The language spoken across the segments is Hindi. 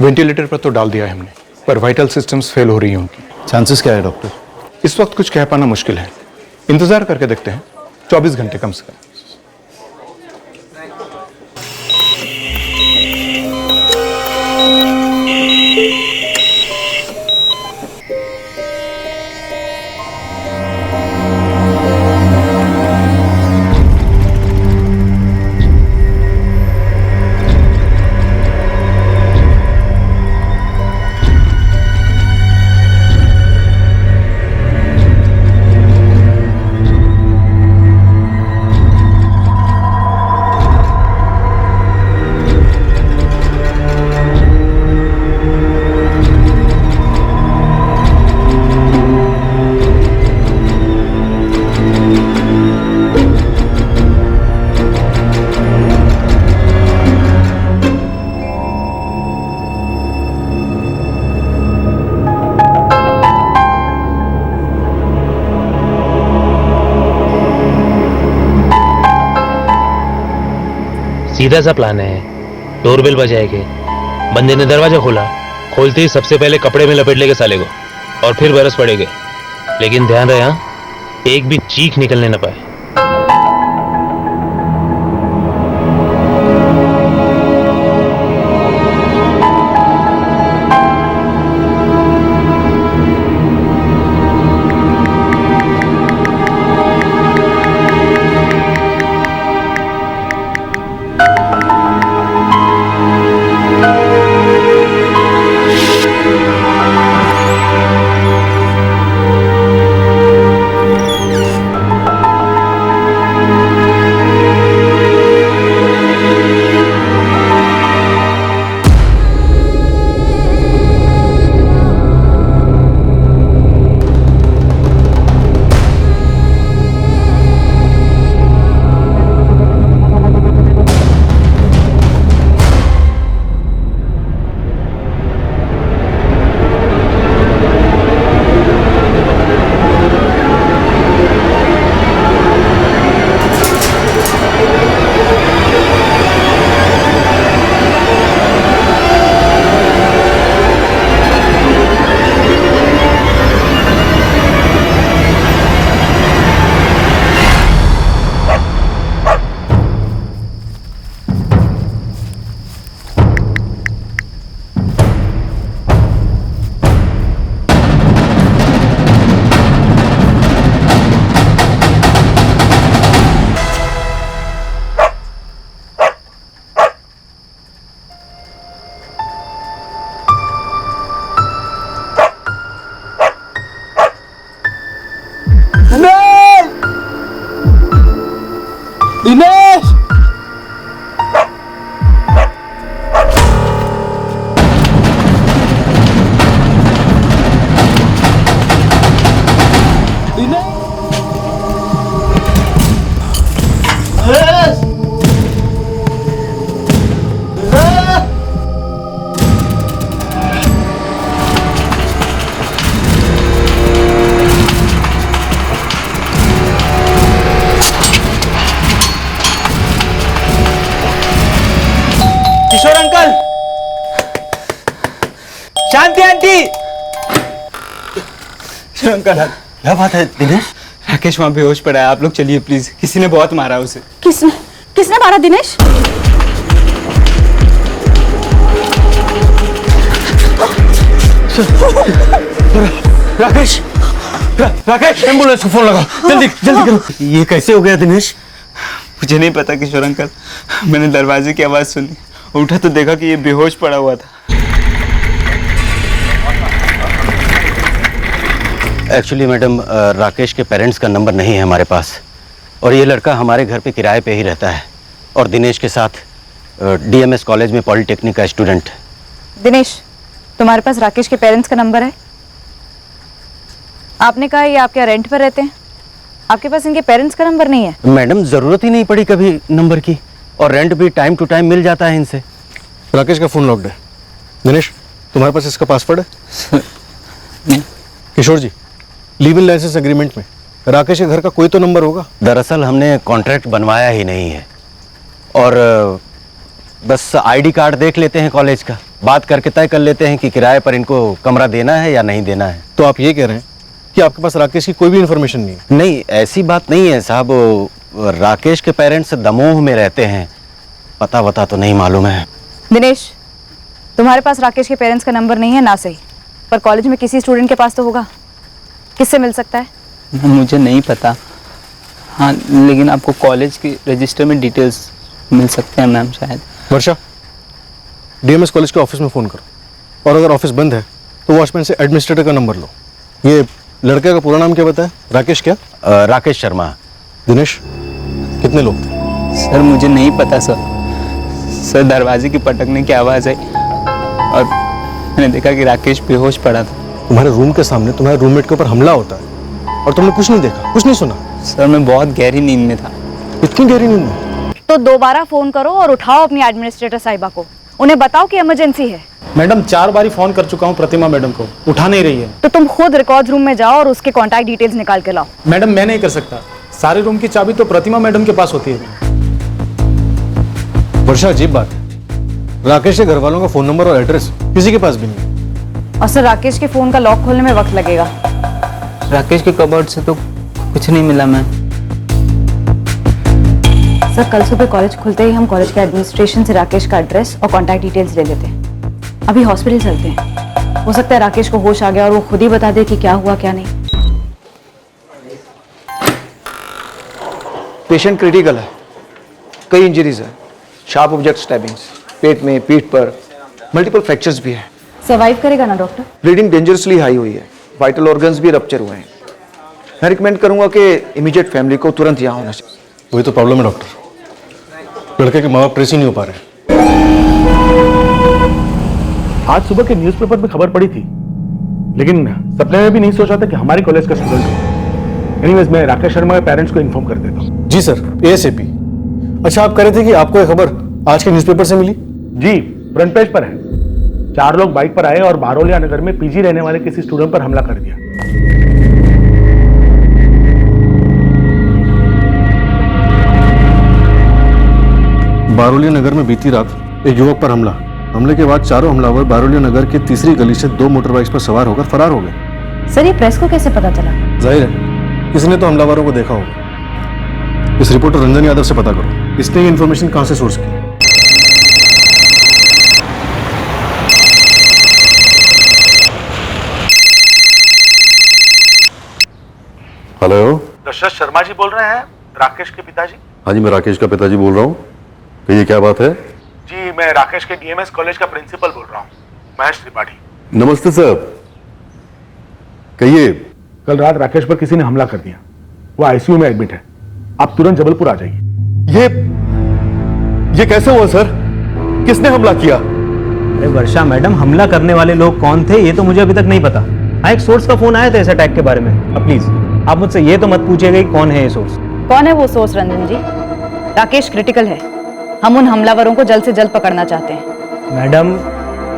वेंटिलेटर पर तो डाल दिया है हमने, पर वाइटल सिस्टम्स फेल हो रही हैं उनकी। चांसेस क्या है डॉक्टर? इस वक्त कुछ कह पाना मुश्किल है, इंतजार करके देखते हैं 24 घंटे कम से कम। सीधा सा प्लान है। डोरबेल बजाएंगे, बंदे ने दरवाजा खोला, खोलते ही सबसे पहले कपड़े में लपेट लेंगे साले को और फिर बरस पड़ेंगे। लेकिन ध्यान रहे, हाँ, एक भी चीख निकलने न पाए। दिनेश! किशोर अंकल, शांति आंटी। किशोर अंकल, क्या बात है दिनेश? राकेश वहां बेहोश पड़ा है, आप लोग चलिए प्लीज, किसी ने बहुत मारा उसे। किसने मारा दिनेश? राकेश, राकेश, एम्बुलेंस को फोन लगाओ, जल्दी जल्दी करो। ये कैसे हो गया दिनेश? मुझे नहीं पता किशोर अंकल, मैंने दरवाजे की आवाज सुनी, उठा तो देखा कि ये बेहोश पड़ा हुआ था। एक्चुअली मैडम, राकेश के पेरेंट्स का नंबर नहीं है हमारे पास, और ये लड़का हमारे घर पे किराए पे ही रहता है, और दिनेश के साथ डीएमएस कॉलेज में पॉलिटेक्निक का स्टूडेंट। दिनेश, तुम्हारे पास राकेश के पेरेंट्स का नंबर है? आपने कहा ये आपके रेंट पर रहते हैं, आपके पास इनके पेरेंट्स का नंबर नहीं है? मैडम, जरूरत ही नहीं पड़ी कभी नंबर की, और रेंट भी टाइम टू टाइम मिल जाता है इनसे। राकेश का फोन लॉक्ड है। दिनेश, तुम्हारे पास इसका पासवर्ड है? किशोर जी, लीव इन लाइसेंस एग्रीमेंट में राकेश के घर का कोई तो नंबर होगा। दरअसल हमने कॉन्ट्रैक्ट बनवाया ही नहीं है, और बस आईडी कार्ड देख लेते हैं कॉलेज का, बात करके तय कर लेते हैं कि किराए पर इनको कमरा देना है या नहीं देना है। तो आप ये कह रहे हैं कि आपके पास राकेश की कोई भी इन्फॉर्मेशन नहीं है? नहीं, ऐसी बात नहीं है साहब। वो राकेश के पेरेंट्स दमोह में रहते हैं, पता वता तो नहीं मालूम है। दिनेश, तुम्हारे पास राकेश के पेरेंट्स का नंबर नहीं है ना सही, पर कॉलेज में किसी स्टूडेंट के पास तो होगा। किससे मिल सकता है? मुझे नहीं पता। हाँ, लेकिन आपको कॉलेज की रजिस्टर में डिटेल्स मिल सकते हैं मैम शायद। वर्षा, डीएमएस कॉलेज के ऑफिस में फ़ोन करो, और अगर ऑफिस बंद है तो वॉचमैन से एडमिनिस्ट्रेटर का नंबर लो। ये लड़के का पूरा नाम क्या बताया? राकेश क्या? राकेश शर्मा। दिनेश, कितने लोग थे? सर मुझे नहीं पता सर। सर दरवाजे की पटकने की आवाज़ आई और मैंने देखा कि राकेश बेहोश पड़ा था। तुम्हारे रूम के सामने तुम्हारे रूममेट के ऊपर हमला होता है और तुमने कुछ नहीं देखा, कुछ नहीं सुना? सर मैं बहुत गहरी नींद में था। इतनी गहरी नींद में? तो दोबारा फोन करो और उठाओ अपनी एडमिनिस्ट्रेटर साहिबा को, उन्हें बताओ कि इमरजेंसी है। मैडम 4 बार फोन कर चुका हूँ प्रतिमा मैडम को, उठा नहीं रही है। तो तुम खुद रिकॉर्ड रूम में जाओ और उसके कॉन्टैक्ट डिटेल्स निकाल के लाओ। मैडम मैं नहीं कर सकता, सारे रूम की चाबी तो प्रतिमा मैडम के पास होती है। वर्षा, अजीब बात है, राकेश के घर वालों का फोन नंबर और एड्रेस किसी के पास भी नहीं। और सर राकेश के फोन का लॉक खोलने में वक्त लगेगा। राकेश के कबर्ड से तो कुछ नहीं मिला मैम। सर कल सुबह कॉलेज खुलते ही हम कॉलेज के एडमिनिस्ट्रेशन से राकेश का एड्रेस और कॉन्टैक्ट डिटेल्स ले लेते हैं। अभी हॉस्पिटल चलते हैं, हो सकता है राकेश को होश आ गया और वो खुद ही बता दे कि क्या हुआ क्या नहीं। पेशेंट क्रिटिकल है, कई इंजरीज है, शार्प ऑब्जेक्ट स्टैबिंग्स, पेट में, पीठ पर, मल्टीपल फ्रैक्चर्स भी हैं। सर्वाइव करेगा ना डॉक्टर? ब्लीडिंग डेंजरसली हाई हुई है, वाइटल ऑर्गन्स भी रप्चर हुए हैं। मैं रिकमेंड करूंगा कि इमीडिएट फैमिली को तुरंत यहाँ होना चाहिए। वही तो प्रॉब्लम है डॉक्टर, लड़के के माँ बाप ट्रेस ही नहीं हो पा रहे। आज सुबह के न्यूज़पेपर में खबर पड़ी थी, लेकिन सपने में भी नहीं सोचा था कि हमारे कॉलेज का स्टूडेंट हो। एनीवेज, मैं राकेश शर्मा के पेरेंट्स को इन्फॉर्म कर देता हूँ। जी सर, ASAP। अच्छा, आप कह रहे थे कि आपको ये खबर आज के न्यूज़पेपर से मिली? जी, फ्रंट पेज पर है। 4 लोग बाइक पर आए और बारोलिया नगर में पीजी रहने वाले किसी स्टूडेंट पर हमला कर दिया। बारोलिया नगर में बीती रात एक युवक पर हमले के बाद चारों हमलावर बारोलिया नगर के तीसरी गली से 2 मोटरबाइक्स पर सवार होकर फरार हो गए। सर ये प्रेस को कैसे पता चला? जाहिर है किसी ने तो हमलावरों को देखा होगा। इस रिपोर्टर रंजन यादव से पता करो, इसने ये इन्फॉर्मेशन कहां से सोर्स की। हेलो, दशरथ शर्मा जी बोल रहे हैं, राकेश के पिताजी? हाँ जी, मैं राकेश का पिताजी बोल रहा हूँ। कहिए क्या बात है? जी, मैं राकेश के डीएमएस कॉलेज का प्रिंसिपल बोल रहा हूँ, महेश त्रिपाठी। नमस्ते सर, कहिए। कल रात राकेश पर किसी ने हमला कर दिया, वो आईसीयू में एडमिट है। आप तुरंत जबलपुर आ जाइए। ये कैसे हुआ सर? किसने हमला किया? अरे वर्षा मैडम, हमला करने वाले लोग कौन थे ये तो मुझे अभी तक नहीं पता। हाँ, एक सोर्स का फोन आया था इस अटैक के बारे में। अब प्लीज आप मुझसे ये तो मत पूछिएगा कि कौन है ये सोर्स। कौन है वो सोर्स रंजन जी? राकेश क्रिटिकल है, हम उन हमलावरों को जल्द से जल्द पकड़ना चाहते हैं। मैडम,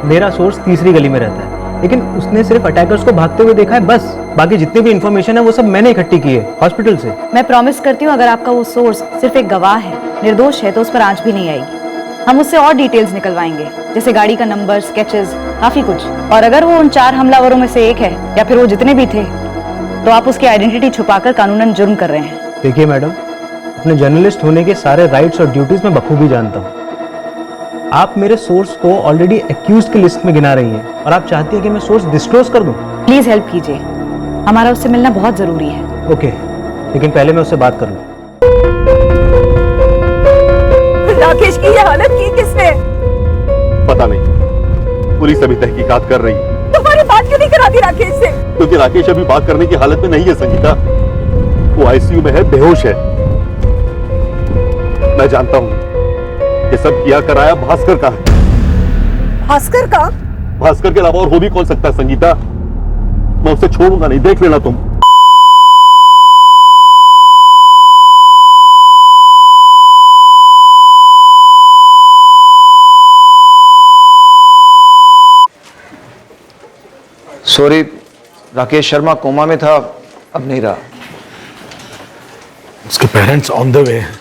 मेरा सोर्स तीसरी गली में रहता है, लेकिन उसने सिर्फ अटैकर्स को भागते हुए देखा है बस। बाकी जितनी भी इंफॉर्मेशन है वो सब मैंने इकट्ठी की है हॉस्पिटल से। मैं प्रॉमिस करती हूँ, अगर आपका वो सोर्स सिर्फ एक गवाह है, निर्दोष है, तो उस पर आंच भी नहीं आएगी। हम उससे और डिटेल्स निकलवाएंगे, जैसे गाड़ी का नंबर, स्केचेस, काफी कुछ। और अगर वो उन 4 हमलावरों में से एक है या फिर वो जितने भी थे, तो आप उसकी आइडेंटिटी छुपाकर कानूनन जुर्म कर रहे हैं। देखिए मैडम, अपने जर्नलिस्ट होने के सारे राइट्स और ड्यूटीज में बखूबी जानता हूँ। आप मेरे सोर्स को ऑलरेडी एक्यूज्ड की लिस्ट में गिना रही हैं और आप चाहती हैं कि मैं सोर्स डिस्क्लोज कर दूं। प्लीज हेल्प कीजिए, हमारा उससे मिलना बहुत जरूरी है। ओके, लेकिन पहले मैं उससे बात कर लूं। राकेश की ये हालत की किसने? पता नहीं, पुलिस अभी तहकीकात कर रही है। तुम्हारी बात क्यों नहीं कराती राकेश से? क्योंकि राकेश अभी बात करने की हालत में नहीं है संगीता, वो आईसीयू में है, बेहोश है। मैं जानता हूं ये सब किया कराया भास्कर का है। भास्कर का? भास्कर के अलावा और हो भी कौन सकता है संगीता? मैं उसे छोड़ूंगा नहीं, देख लेना तुम। सॉरी, राकेश शर्मा कोमा में था, अब नहीं रहा। उसके पेरेंट्स ऑन द वे हैं,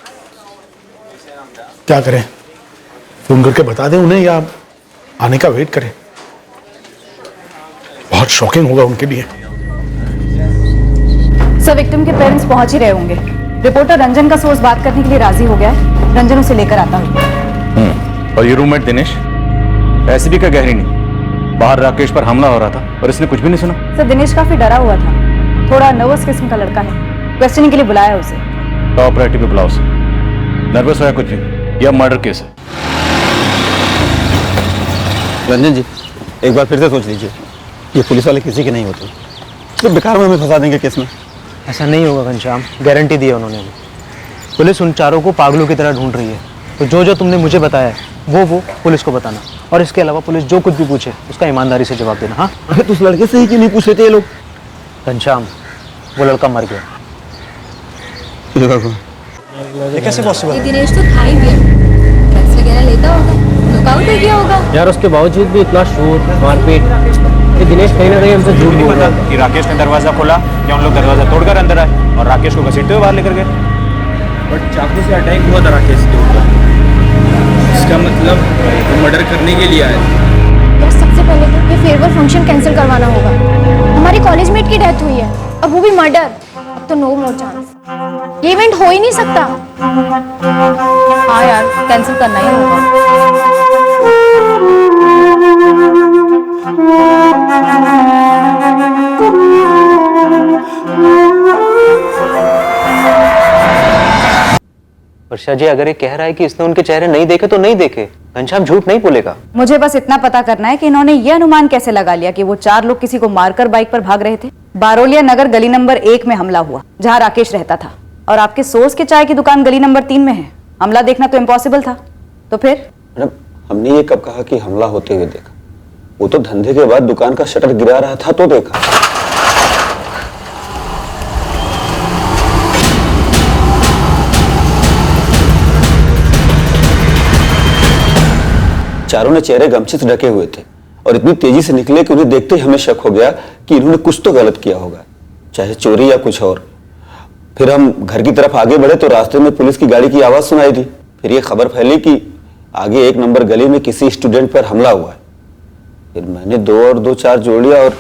क्या करें? फोन करके बता दें उन्हें या आने का वेट करें? बहुत शॉकिंग होगा उनके लिए। सर विक्टिम के पेरेंट्स पहुंच ही रहे होंगे। रिपोर्टर रंजन का सोर्स बात करने के लिए राजी हो गया है। रंजन उसे लेकर आता हूँ। और ये रूममेट दिनेश ऐसी भी क्या गहरी नहीं, बाहर राकेश पर हमला हो रहा था और इसने कुछ भी नहीं सुना। सर दिनेश काफी डरा हुआ था, थोड़ा नर्वस किस्म का लड़का है। क्वेश्चनिंग के लिए बुलाया उसे। टॉप प्रायोरिटी पे बुलाओ उसे। नर्वस हो या कुछ नहीं, यह मर्डर केस है। रंजन जी, एक बार फिर से सोच लीजिए, ये पुलिस वाले किसी के नहीं होते, तो बेकार में हमें फंसा देंगे केस में। ऐसा नहीं होगा घनश्याम, गारंटी दी है उन्होंने। पुलिस उन चारों को पागलों की तरह ढूंढ रही है, तो जो जो तुमने मुझे बताया है वो पुलिस को बताना, और इसके अलावा पुलिस जो कुछ भी पूछे उसका ईमानदारी से जवाब देना। हाँ, अरे तो उस लड़के से ही क्यों नहीं पूछ रहे थे ये लोग? घनश्याम, वो लड़का मर गया। ये कैसे पॉसिबल? ये दिनेश तो था ही भी, ड्रग्स वगैरह लेता होगा, नॉकआउट हो गया होगा। यार उसके बावजूद भी इतना शोर मारपीट, ये दिनेश कहीं ना कहीं हमसे झूठ बोल रहा है कि राकेश ने दरवाजा खोला या उन लोग दरवाजा तोड़कर अंदर आए और राकेश को घसीटते हुए बाहर लेकर गए। बट चाकू से अटैक हुआ था राकेश के ऊपर, इसका मतलब वो मर्डर करने के लिए आए। यार सबसे पहले तो ये फेयरवेल फंक्शन कैंसिल करवाना होगा। हमारी कॉलेज मेट की डेथ हुई है, अब वो भी मर्डर। अब तो नो मोर चांस, ये इवेंट हो ही नहीं सकता। हाँ यार, कैंसिल करना ही होगा। वर्षा जी, अगर ये कह रहा है कि इसने उनके चेहरे नहीं देखे तो नहीं देखे, घनश्याम झूठ नहीं बोलेगा। मुझे बस इतना पता करना है कि इन्होंने ये अनुमान कैसे लगा लिया कि वो 4 लोग किसी को मारकर बाइक पर भाग रहे थे। बारोलिया नगर गली नंबर 1 में हमला हुआ, जहां राकेश रहता था, और आपके सोर्स के चाय की दुकान गली नंबर 3 में है। हमला देखना तो इम्पॉसिबल था, तो फिर? मैडम, हमने ये कब कहा कि हमला होते हुए देखा? वो तो धंधे के बाद दुकान का शटर गिरा रहा था तो देखा। चारों ने चेहरे गमछे से ढके हुए थे और इतनी तेजी से निकले कि उन्हें देखते ही हमें शक हो गया कि इन्होंने कुछ तो गलत किया होगा, चाहे चोरी या कुछ और। फिर हम घर की तरफ आगे बढ़े तो रास्ते में पुलिस की गाड़ी की आवाज सुनाई दी। फिर ये खबर फैली कि आगे 1 नंबर गली में किसी स्टूडेंट पर हमला हुआ है। फिर मैंने 2 और 2 4 जोड़ लिया और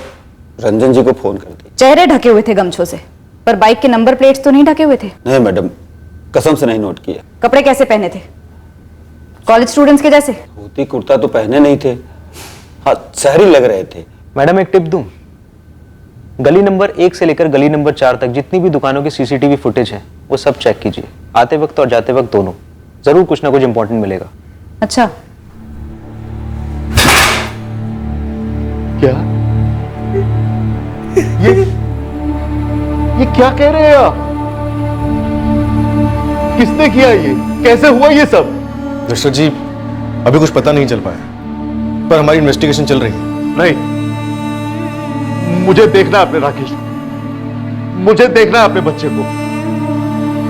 रंजन जी को फोन कर दिया। चेहरे ढके हुए थे गमछों से, पर बाइक के नंबर प्लेट्स तो नहीं ढके हुए थे। नहीं मैडम, कसम से नहीं नोट किया। कपड़े कैसे पहने थे? कॉलेज स्टूडेंट्स के जैसे? धोती कुर्ता तो पहने नहीं थे, हाँ शहरी लग रहे थे। मैडम एक टिप दूं, गली नंबर 1 से लेकर गली नंबर 4 तक जितनी भी दुकानों की सीसीटीवी फुटेज है वो सब चेक कीजिए, आते वक्त और जाते वक्त दोनों। जरूर कुछ ना कुछ इंपॉर्टेंट मिलेगा। अच्छा, क्या ये क्या कह रहे हैं आप? किसने किया ये? कैसे हुआ ये सब? मिस्टर जी, अभी कुछ पता नहीं चल पाया, पर हमारी इन्वेस्टिगेशन चल रही है। नहीं, मुझे देखना है अपने राकेश को, मुझे देखना है अपने बच्चे को।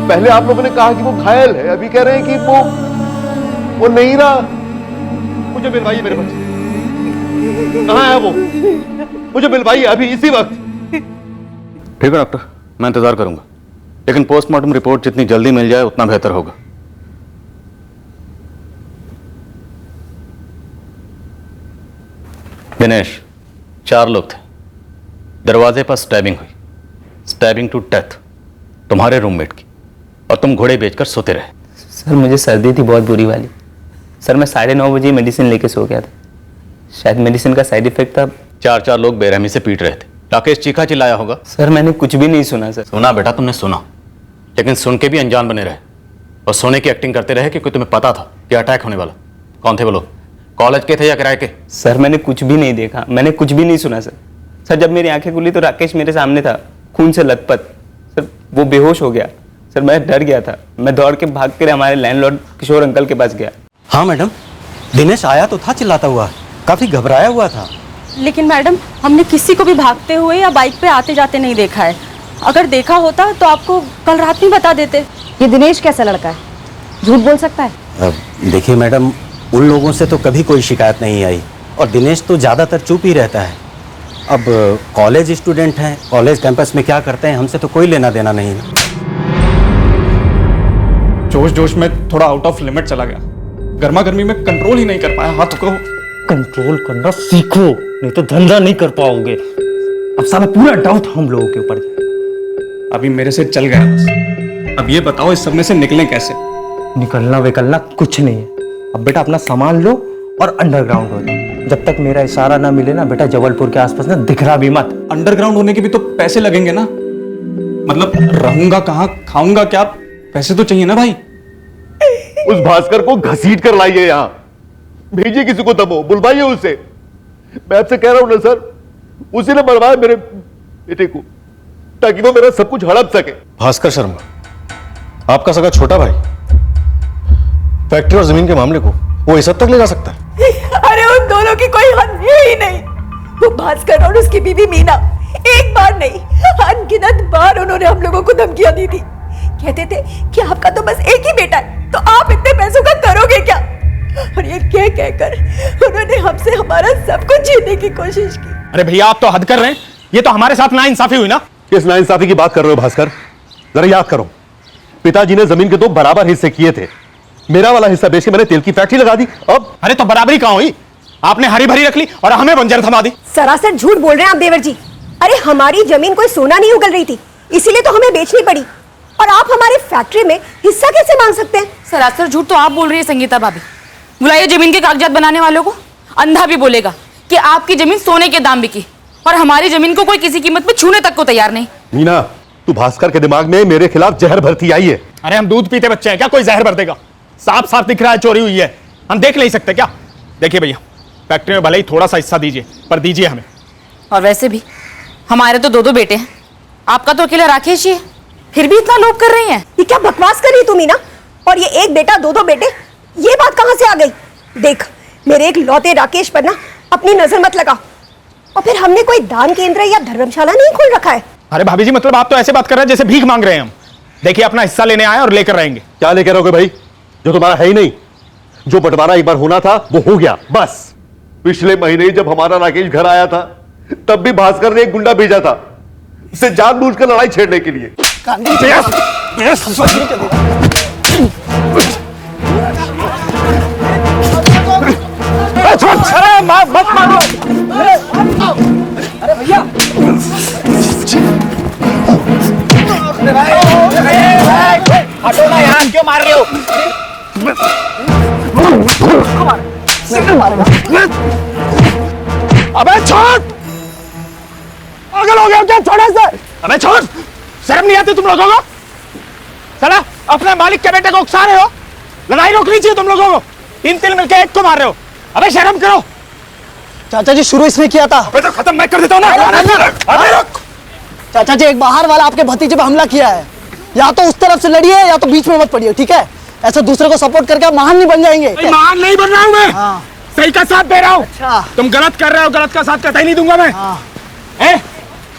पहले आप लोगों ने कहा कि वो घायल है, अभी कह रहे हैं कि वो नहीं रहा। मुझे मिलवाइए मेरे बच्चे, कहां है वो? मुझे मिलवाइए अभी इसी वक्त। ठीक है डॉक्टर, मैं इंतजार करूंगा, लेकिन पोस्टमार्टम रिपोर्ट जितनी जल्दी मिल जाए उतना बेहतर होगा। दिनेश, 4 लोग थे, दरवाजे पर स्टैबिंग हुई, स्टैबिंग टू डेथ तुम्हारे रूममेट की, और तुम घोड़े बेचकर सोते रहे। सर मुझे सर्दी थी बहुत बुरी वाली। सर मैं 9:30 बजे मेडिसिन लेके सो गया था, शायद मेडिसिन का साइड इफेक्ट था। 4 लोग बेरहमी से पीट रहे थे। राकेश चीखा चिल्लाया होगा। सर मैंने कुछ भी नहीं सुना सर। सुना बेटा, तुमने सुना, लेकिन सुन के भी अनजान बने रहे और सोने की एक्टिंग करते रहे क्योंकि तुम्हें पता था कि अटैक होने वाला। कौन थे वो लोग? कॉलेज के थे या किराए के? सर मैंने कुछ भी नहीं देखा, मैंने कुछ भी नहीं सुना सर। सर जब मेरी आंखें खुली तो राकेश मेरे सामने था, खून से लथपथ। सर वो बेहोश हो गया। सर मैं डर गया था, मैं दौड़ के भाग कर हमारे लैंडलॉर्ड किशोर अंकल के पास गया। हाँ मैडम, दिनेश आया तो था चिल्लाता हुआ, काफी घबराया हुआ था। लेकिन मैडम हमने किसी को भी भागते हुए या बाइक पे आते जाते नहीं देखा है। अगर देखा होता तो आपको कल रात में बता देते। ये दिनेश कैसा लड़का है, झूठ बोल सकता है? देखिए मैडम, उन लोगों से तो कभी कोई शिकायत नहीं आई और दिनेश तो ज़्यादातर चुप ही रहता है। अब कॉलेज स्टूडेंट हैं, कॉलेज कैंपस में क्या करते हैं हमसे तो कोई लेना देना नहीं है। जोश जोश में थोड़ा आउट ऑफ लिमिट चला गया, गर्मा गर्मी में कंट्रोल ही नहीं कर पाया हाथों को। कंट्रोल करना सीखो, नहीं तो धंधा नहीं कर पाओगे। अब साला पूरा डाउट हम लोगों के ऊपर है। अभी मेरे से चल गया बस। अब ये बताओ इस सब में से निकलें कैसे? निकलना विकलना कुछ नहीं है। अब बेटा अपना सामान लो और अंडरग्राउंड हो जाओ। जब तक मेरा इशारा ना मिले ना बेटा, जबलपुर के आसपास ना दिखरा भी मत। अंडरग्राउंड होने के भी तो पैसे लगेंगे ना, मतलब रहूंगा कहाँ, खाऊंगा क्या, पैसे तो चाहिए ना भाई। उस भास्कर को घसीट कर लाइए यहां, भेजिए किसी को दबो, बुलवाइए उसे। मैं आपसे कह रहा हूं ना सर, उसी ने मरवाया मेरे बेटे को ताकि वो मेरा सब कुछ हड़प सके। भास्कर शर्मा आपका सगा छोटा भाई फैक्ट्री और जमीन के मामले को वो इस हद तक ले जा सकता है? अरे उन दोनों की कोई हद है ही नहीं। वो भास्कर और उसकी बीवी मीना एक बार नहीं अनगिनत बार उन्होंने हम लोगों को धमकियां दी थी। कहते थे कि आपका तो बस एक ही बेटा है, तो आप इतने पैसों का करोगे क्या? और ये कह कहकर उन्होंने हमसे हमारा सब कुछ छीनने की कोशिश की। अरे भैया आप तो हद कर रहे हैं, ये तो हमारे साथ नाइंसाफी हुई ना। किस नाइंसाफी की बात कर रहे हो भास्कर? जरा याद करो, पिताजी ने जमीन के 2 बराबर हिस्से किए थे। मेरा वाला हिस्सा बेच के मैंने तेल की फैक्ट्री लगा दी। अब अरे तो बराबरी कहां हुई? आपने हरी भरी रख ली और हमें बंजर थमा दी। सरासर झूठ बोल रहे हैं आप देवर जी। अरे हमारी जमीन कोई सोना नहीं उगल रही थी, इसीलिए तो हमें बेचनी पड़ी। और आप हमारे फैक्ट्री में हिस्सा कैसे मांग सकते हैं? सरासर झूठ तो आप बोल रही है संगीता भाभी। बुलाइए जमीन के कागजात बनाने वालों को। अंधा भी बोलेगा कि आपकी जमीन सोने के दाम बिकी और हमारी जमीन को कोई किसी कीमत पे छूने तक को तैयार नहीं। मीना, तू भास्कर के दिमाग में मेरे खिलाफ जहर भरती आई है। अरे हम दूध पीते बच्चे हैं क्या, कोई जहर भर देगा? साफ साफ दिख रहा है चोरी हुई है, हम देख नहीं सकते क्या? देखिए भैया, फैक्ट्री में भले ही थोड़ा सा हिस्सा दीजिए, पर दीजिए हमें। और वैसे भी हमारे तो 2-2 बेटे हैं, आपका तो अकेला राकेश ही है, फिर भी इतना लोभ कर रही हैं। ये क्या बकवास कर रही तू मीना? और ये एक बेटा 2-2 बेटे, ये बात कहां से आ गई? देख, मेरे एक लौते राकेश पर ना अपनी नजर मत लगा। और फिर हमने कोई दान केंद्र या धर्मशाला नहीं खोल रखा है। अरे भाभी जी, मतलब आप तो ऐसे बात कर रहे हैं जैसे भीख मांग रहे हैं हम। देखिए अपना हिस्सा लेने आए और लेकर रहेंगे। क्या लेकर रहोगे भाई? जो तुम्हारा है ही नहीं। जो बंटवारा एक बार होना था वो हो गया बस। पिछले महीने जब हमारा राकेश घर आया था, तब भी भास्कर ने एक गुंडा भेजा था इसे जानबूझकर लड़ाई छेड़ने के लिए। मत मारो। अरे भैया हटो ना यहाँ, क्यों मार रहे हो? अबे छोड़, पागल हो गया क्या? छोड़ इसे। अबे छोड़, शर्म नहीं आती तुम लोगों को? साला अपने मालिक के बेटे को उकसा रहे हो। लड़ाई रोकनी चाहिए तुम लोगों को। 3 मिलकर एक को मार रहे हो। अबे शर्म करो। चाचा जी शुरू इसने किया था। अबे तो खत्म मैं कर देता हूँ ना। अबे रुक। चाचा जी एक बाहर वाला आपके भतीजे पे हमला किया है, या तो उस तरफ से लड़िए या तो बीच में मत पड़िए, ठीक है? ऐसे दूसरे को सपोर्ट करके आप महान नहीं बन जाएंगे। महान नहीं बन रहा हूँ मैं। हाँ। सही का साथ दे रहा हूँ। अच्छा। तुम गलत कर रहे हो, गलत का साथ कतई नहीं दूंगा मैं। हाँ।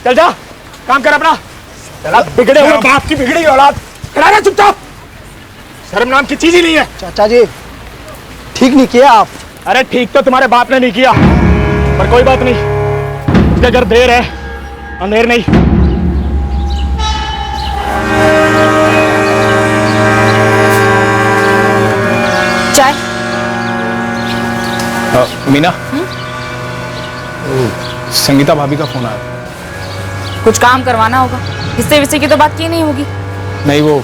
चल जा, काम कर अपना। चला बिगड़े हुए बाप की बिगड़ी औलाद, खड़ा रह चुपचाप। शर्म नाम की चीज ही नहीं है। चाचा जी ठीक नहीं किया आप। अरे ठीक तो तुम्हारे बाप ने नहीं किया, पर कोई बात नहीं, उसके घर देर है अंधेर नहीं। चाय। मीना, संगीता भाभी का फोन आया। कुछ काम करवाना होगा, हिस्से विस्से की तो बात की नहीं होगी। नहीं, वो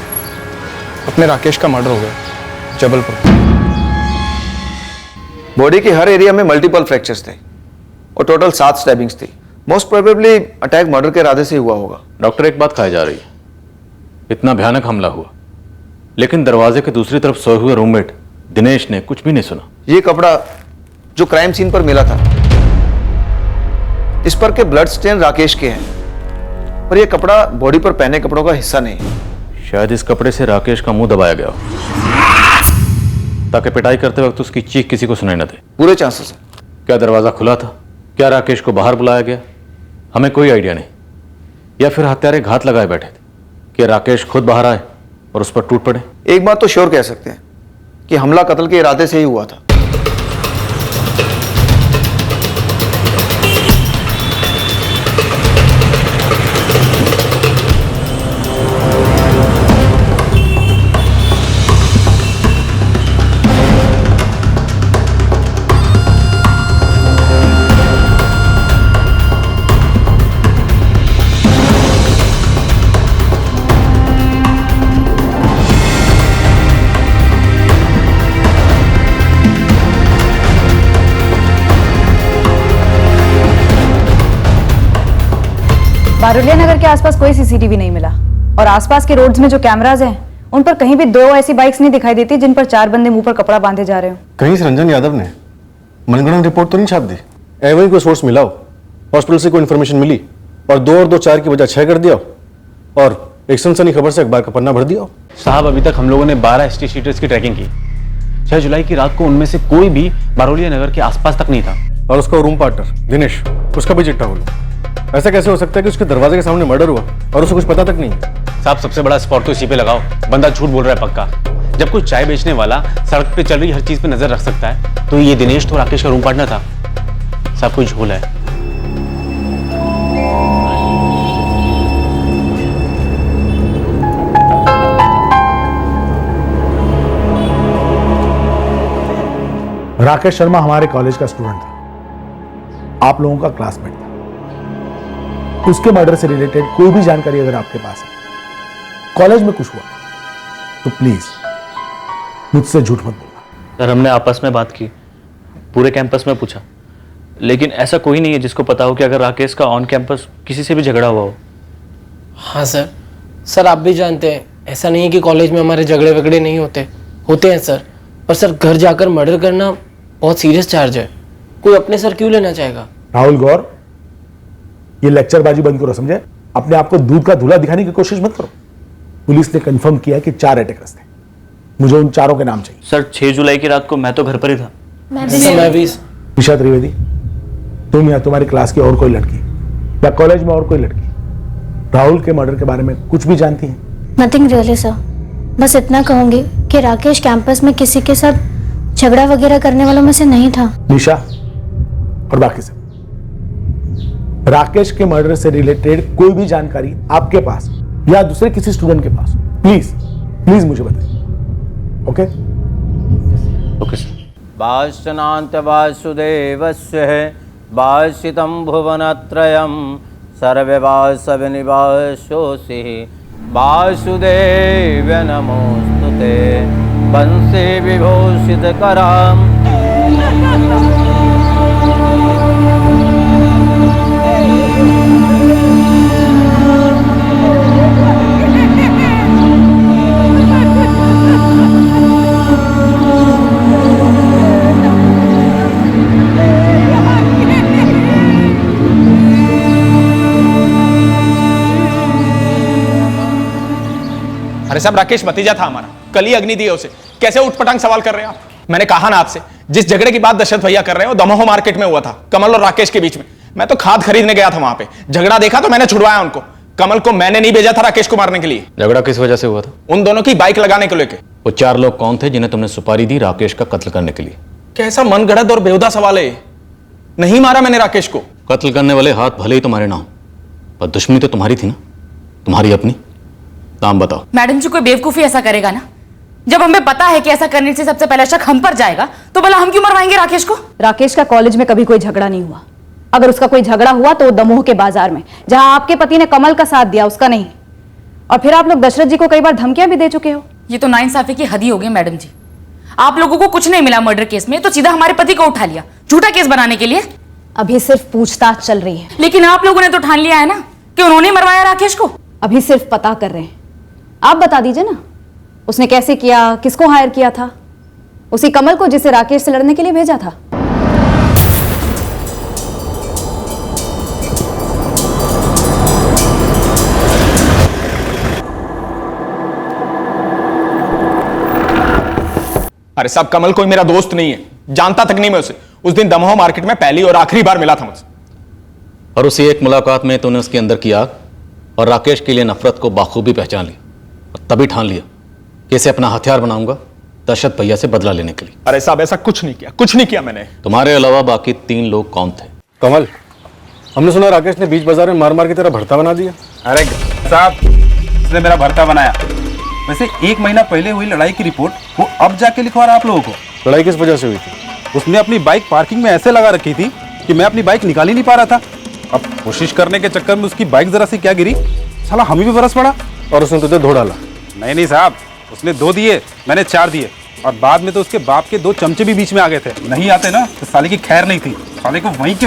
अपने राकेश का मर्डर हो गया जबलपुर। बॉडी के हर एरिया में मल्टीपल फ्रैक्चर्स थे और टोटल 7 स्टैबिंग्स थी। मोस्ट प्रोबेबली अटैक मर्डर के इरादे से हुआ होगा। डॉक्टर, एक बात कही जा रही है, इतना भयानक हमला हुआ लेकिन दरवाजे के दूसरी तरफ सोए हुए रूममेट दिनेश ने कुछ भी नहीं सुना। ये कपड़ा जो क्राइम सीन पर मिला था, इस पर के ब्लड स्टेन राकेश के हैं, पर यह कपड़ा बॉडी पर पहने कपड़ों का हिस्सा नहीं है। शायद इस कपड़े से राकेश का मुंह दबाया गया हो, ताकि पिटाई करते वक्त उसकी चीख किसी को सुनाई न दे। पूरे चांसेस हैं। क्या दरवाजा खुला था? क्या राकेश को बाहर बुलाया गया? हमें कोई आइडिया नहीं। या फिर हत्यारे घात लगाए बैठे थे कि राकेश खुद बाहर आए और उस पर टूट पड़े। एक बात तो श्योर कह सकते हैं कि हमला कत्ल के इरादे से ही हुआ था। मारुलिया नगर के आसपास कोई सीसीटीवी नहीं मिला और आसपास के रोड्स में जो कैमराज हैं उन पर कहीं भी 2 ऐसी बाइक्स नहीं दिखाई देती जिन पर 4 बंदे मुंह पर कपड़ा बांधे जा रहे हो। कहीं से रंजन यादव ने मनगढ़ंत रिपोर्ट तो नहीं छाप दी? एवं ही कोई सोर्स मिला हो, हॉस्पिटल से कोई इन्फॉर्मेशन मिली और 2 और 2 4 की वजह 6 कर दिया हो और एक सनसनी खबर से अखबार का पन्ना भर दिया हो। साहब अभी तक हम लोगों ने 12 एसटी शीटर्स की ट्रैकिंग की। 6 जुलाई की रात को उनमें से कोई भी मारोलिया नगर के आसपास तक नहीं था। और उसका रूम पार्टनर दिनेश, उसका भी चिट्ठा बोलो। ऐसा कैसे हो सकता है कि उसके दरवाजे के सामने मर्डर हुआ और उसे कुछ पता तक नहीं है? साहब सबसे बड़ा स्पॉट तो इसी पे लगाओ, बंदा झूठ बोल रहा है पक्का। जब कोई चाय बेचने वाला सड़क पे चल रही हर चीज पे नजर रख सकता है तो ये दिनेश तो राकेश का रूम पार्टनर था। साहब कोई झोल है। राकेश शर्मा हमारे कॉलेज का स्टूडेंट था, आप लोगों का क्लासमेट था। उसके मर्डर से रिलेटेड कोई भी जानकारी अगर आपके पास है, कॉलेज में कुछ हुआ तो प्लीज मुझसे झूठ मत बोलना। सर हमने आपस में बात की, पूरे कैंपस में पूछा, लेकिन ऐसा कोई नहीं है जिसको पता हो कि अगर राकेश का ऑन कैंपस किसी से भी झगड़ा हुआ हो। हाँ सर आप भी जानते हैं ऐसा नहीं है कि कॉलेज में हमारे झगड़े वगड़े नहीं होते हैं सर। पर सर घर जाकर मर्डर करना बहुत सीरियस चार्ज है, कोई अपने सर क्यों लेना चाहेगा? राहुल गौर, ये लेक्चरबाजी बंद करो, समझे? अपने आप को दूध का धुला दिखाने की कोशिश मत करो। पुलिस ने कंफर्म किया कि 4 अटैकर्स थे, मुझे उन 4 के नाम चाहिए। सर 6 जुलाई की रात को मैं तो घर पर ही था। मैं भी। ईशा त्रिवेदी, तुम या तुम्हारी क्लास की और कोई लड़की या कॉलेज में और कोई लड़की राहुल के मर्डर के बारे में कुछ भी जानती है? नथिंग रियली सर, बस इतना कहूंगी कि राकेश कैंपस में किसी के साथ झगड़ा वगैरह करने वालों में से नहीं था। निशा और बाकी सब, राकेश के मर्डर से रिलेटेड कोई भी जानकारी आपके पास या दूसरे किसी स्टूडेंट के पास, प्लीज मुझे बताइए। Okay sir. वासनांत वासुदेवस्य वासितं भुवनत्रयं सर्ववास विनिवासोऽसि वासुदेव नमोस्तुते वंशे विभूषितकराम्। अरे साहब राकेश भतीजा था हमारा, कल ही अग्नि दिए उसे, कैसे उठपटांग सवाल कर रहे हैं आप? मैंने कहा ना आपसे, जिस झगड़े की बात दशरथ भैया कर रहे हैं वो दमोह मार्केट में हुआ था, कमल और राकेश के बीच में। मैं तो खाद खरीदने गया था वहां पे, झगड़ा देखा तो मैंने छुड़वाया उनको। कमल को मैंने नहीं भेजा था राकेश को मारने के लिए। झगड़ा किस वजह से हुआ था? उन दोनों की बाइक लगाने को लेकर। वो 4 लोग कौन थे जिन्हें तुमने सुपारी दी राकेश का कत्ल करने के लिए? कैसा मनगढ़ंत और बेहुदा सवाल है। नहीं मारा मैंने राकेश को। कत्ल करने वाले हाथ भले ही तुम्हारे ना हो, पर दुश्मनी तो तुम्हारी थी ना, तुम्हारी अपनी। नाम बताओ। मैडम जी कोई बेवकूफी ऐसा करेगा ना? जब हमें पता है कि ऐसा करने से सबसे पहला शक हम पर जाएगा तो भला हम क्यों मरवाएंगे राकेश को? राकेश का कॉलेज में कभी कोई झगड़ा नहीं हुआ। अगर उसका कोई झगड़ा हुआ तो दमोह के बाजार में, जहां आपके पति ने कमल का साथ दिया, उसका नहीं। और फिर आप लोग दशरथ जी को कई बार धमकियां भी दे चुके हो। ये तो नाइंसाफी की हद ही हो गई मैडम जी। आप लोगों को कुछ नहीं मिला मर्डर केस में तो सीधा हमारे पति को उठा लिया झूठा केस बनाने के लिए। अभी सिर्फ पूछताछ चल रही है। लेकिन आप लोगों ने तो ठान लिया है ना कि उन्होंने मरवाया राकेश को। अभी सिर्फ पता कर रहे हैं। आप बता दीजिए ना, उसने कैसे किया, किसको हायर किया था? उसी कमल को जिसे राकेश से लड़ने के लिए भेजा था। अरे साहब कमल कोई मेरा दोस्त नहीं है, जानता तक नहीं मैं उसे। उस दिन दमोह मार्केट में पहली और आखिरी बार मिला था मुझसे। और उसी एक मुलाकात में तूने उसके अंदर की आग और राकेश के लिए नफरत को बाखूबी पहचान लिया और तभी ठान लिया कि इसे अपना हथियार बनाऊंगा दशरथ भैया से बदला लेने के लिए। अरे साहब ऐसा कुछ नहीं किया, कुछ नहीं किया मैंने। तुम्हारे अलावा बाकी 3 लोग कौन थे? कमल, हमने सुना राकेश ने बीच बाजार में मार मार के तेरा भरता बना दिया। अरे साहब इसने मेरा भरता बनाया। वैसे 1 महीना पहले हुई लड़ाई की रिपोर्ट वो अब जाके लिखवा रहा आप लोगों को। लड़ाई किस वजह से हुई थी? उसने अपनी बाइक पार्किंग में ऐसे लगा रखी थी कि मैं अपनी बाइक निकाल ही नहीं पा रहा था। अब कोशिश करने के चक्कर में उसकी बाइक जरा सी क्या गिरी, साला हम ही भी बरस पड़ा। और उसने तुझे धो डाला? नहीं साहब, उसने 2 दिए, मैंने 4 दिए। और बाद में तो उसके बाप के 2 चमचे भी बीच में आ गए थे। नहीं आते ना तो साले की खैर नहीं थी, साले को वहीं के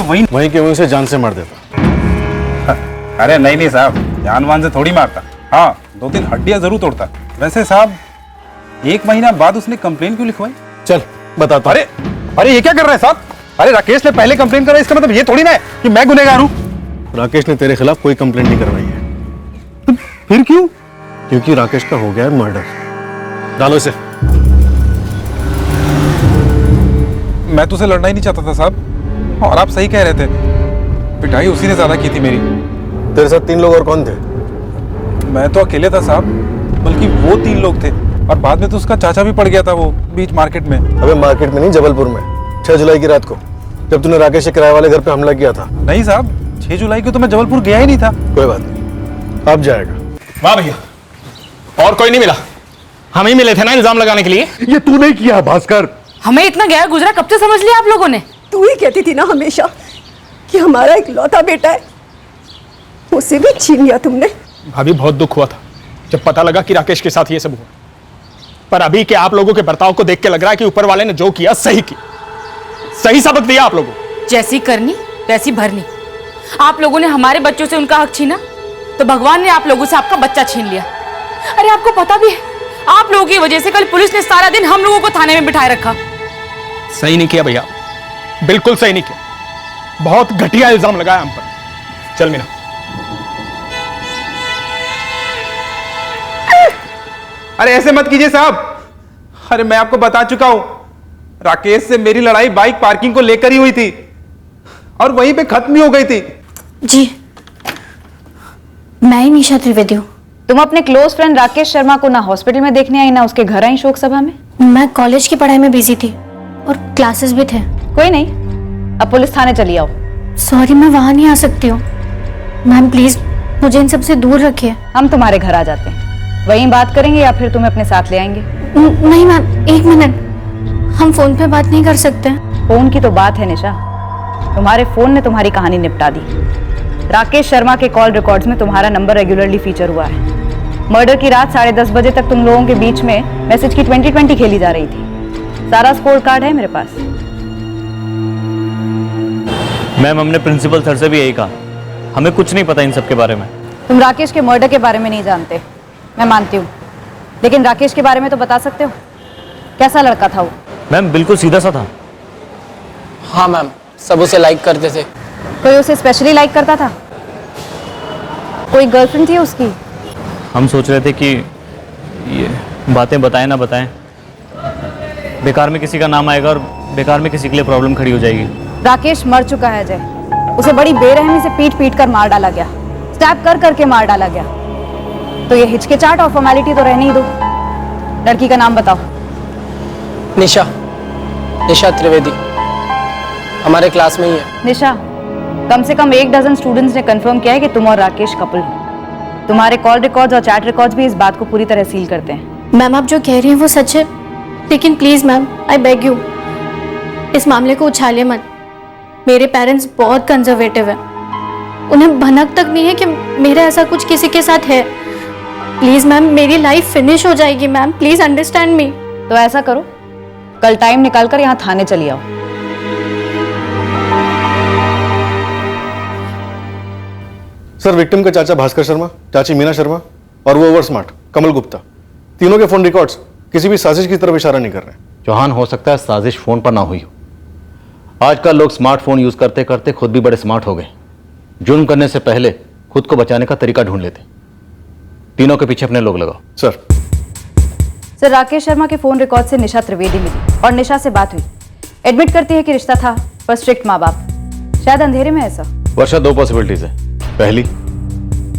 वहीं से जान से मार देता। अरे नहीं नहीं साहब, जान वान से थोड़ी मारता। हाँ 2-3 हड्डियां जरूर तोड़ता। वैसे साहब 1 महीना बाद उसने कंप्लेन क्यों लिखवाई? चल बताता हूं। अरे ये क्या कर रहा है साहब? अरे राकेश ने पहले कंप्लेन करा, इसका मतलब ये थोड़ी ना है कि मैं गुनहगार हूं। राकेश ने तेरे खिलाफ कोई कंप्लेंट नहीं करवाई है। तो फिर क्यों? क्योंकि राकेश का हो गया है मर्डर। डालो इसे। मैं तो उसे लड़ना ही नहीं चाहता था साहब, और आप सही कह रहे थे, पिटाई उसी ने ज्यादा की थी मेरी। तेरे साथ 3 लोग और कौन थे? मैं तो अकेले था साहब, बल्कि वो 3 लोग थे, और बाद में तो उसका चाचा भी पड़ गया था वो बीच मार्केट में। अबे मार्केट में नहीं, जबलपुर में 6 जुलाई की रात को, जब तूने राकेश के किराए वाले घर पे हमला किया था। नहीं साहब, 6 जुलाई को तो मैं जबलपुर गया ही नहीं था। कोई बात नहीं, अब जाएगा। वाह भैया, और कोई नहीं मिला? हम ही मिले थे ना इल्जाम लगाने के लिए। ये तू नहीं किया भास्कर। हमें इतना गैर गुजरा कब से समझ लिया आप लोगों ने? तू ही कहती थी ना हमेशा कि हमारा एक लौता बेटा है, उसे भी छीन लिया तुमने। भाभी बहुत दुख हुआ था जब पता लगा कि राकेश के साथ ये सब हुआ, पर अभी के आप लोगों के बर्ताव को देख के लग रहा है कि ऊपर वाले ने जो किया सही किया, सही सबक दिया आप लोगों को। जैसी करनी वैसी भरनी। आप लोगों ने हमारे बच्चों से उनका हक छीना तो भगवान ने आप लोगों से आपका बच्चा छीन लिया। अरे आपको पता भी है, आप लोगों की वजह से कल पुलिस ने सारा दिन हम लोगों को थाने में बिठाए रखा। सही नहीं किया भैया, बिल्कुल सही नहीं किया। बहुत घटिया इल्जाम लगाया हम पर। चल मीना। अरे ऐसे मत कीजिए साहब। अरे मैं आपको बता चुका हूं, राकेश से मेरी लड़ाई बाइक पार्किंग को लेकर ही हुई थी और वहीं पे खत्म ही हो गई थी। जी, मैं ही निशा त्रिवेदी हूँ। तुम अपने क्लोज फ्रेंड राकेश शर्मा को ना हॉस्पिटल में देखने आई ना उसके घर आई शोक सभा में? मैं कॉलेज की पढ़ाई में बिजी थी और क्लासेस भी थे। कोई नहीं, अब पुलिस थाने चली आओ। सॉरी, मैं वहां नहीं आ सकती हूँ। मैम प्लीज मुझे इन सब से दूर रखिए। हम तुम्हारे घर आ जाते हैं, वहीं बात करेंगे या फिर तुम्हें अपने साथ ले आएंगे? नहीं मैम, 1 मिनट, हम फोन पे बात नहीं कर सकते? फोन की तो बात है निशा, तुम्हारे फोन ने तुम्हारी कहानी निपटा दी। राकेश शर्मा के कॉल रिकॉर्ड्स में तुम्हारा नंबर रेगुलरली फीचर हुआ है। मर्डर की रात 10:30 बजे तक तुम लोगों के बीच में मैसेज की 20-20 खेली जा रही थी। सारा स्कोर कार्ड है मेरे पास। मैम हमने प्रिंसिपल सर से भी यही कहा, हमें कुछ नहीं पता इन सब के बारे में। तुम राकेश के मर्डर के बारे में नहीं जानते, मैं मानती हूँ, लेकिन राकेश के बारे में तो बता सकते हो। कैसा लड़का था वो? मैम बिल्कुल सीधा सा था। हाँ मैम, सब उसे लाइक करते थे। कोई उसे स्पेशली लाइक करता था? कोई गर्लफ्रेंड थी उसकी? हम सोच रहे थे कि ये बातें बताएं ना बताएं, बेकार में किसी का नाम आएगा और बेकार में किसी के लिए प्रॉब्लम खड़ी हो जाएगी। राकेश मर चुका है अजय, उसे बड़ी बेरहमी से पीट पीट कर मार डाला गया, स्टैप कर करके मार डाला गया। तो ये हिचकिचाहट और फॉर्मेलिटी तो रहने ही दो। लड़की का नाम बताओ। निशा, निशा त्रिवेदी, हमारे क्लास में ही है। निशा, कम से कम 1 डज़न स्टूडेंट्स ने कंफर्म किया है कि तुम और राकेश कपल हो। तुम्हारे कॉल रिकॉर्ड्स और चैट रिकॉर्ड्स भी इस बात को पूरी तरह सील करते हैं। मैम आप जो कह रही हैं वो सच है, लेकिन please ma'am I beg you, इस मामले को उछालिए मत। मेरे पेरेंट्स बहुत कंजर्वेटिव हैं, उन्हें भनक तक नहीं है कि मेरा ऐसा कुछ किसी के साथ है। प्लीज मैम, मेरी लाइफ फिनिश हो जाएगी मैम, प्लीज अंडरस्टैंड मी। तो ऐसा करो, कल टाइम निकाल कर यहाँ थाने चली आओ। सर, विक्टिम का चाचा भास्कर शर्मा, चाची मीना शर्मा और वो ओवर स्मार्ट कमल गुप्ता, तीनों के फोन रिकॉर्ड्स किसी भी साजिश की तरफ इशारा नहीं कर रहे। चौहान, हो सकता है साजिश फोन पर ना हुई हो। आजकल लोग स्मार्टफोन यूज करते करते खुद भी बड़े स्मार्ट हो गए। जुर्म करने से पहले खुद को बचाने का तरीका ढूंढ लेते। तीनों के पीछे अपने लोग लगाओ। सर, राकेश शर्मा के फोन रिकॉर्ड से निशा त्रिवेदी मिली और निशा से बात हुई। एडमिट करती है कि रिश्ता था, पर स्ट्रिक्ट माँ बाप, शायद अंधेरे में ऐसा। वर्षा, 2 पॉसिबिलिटीज है। पहली,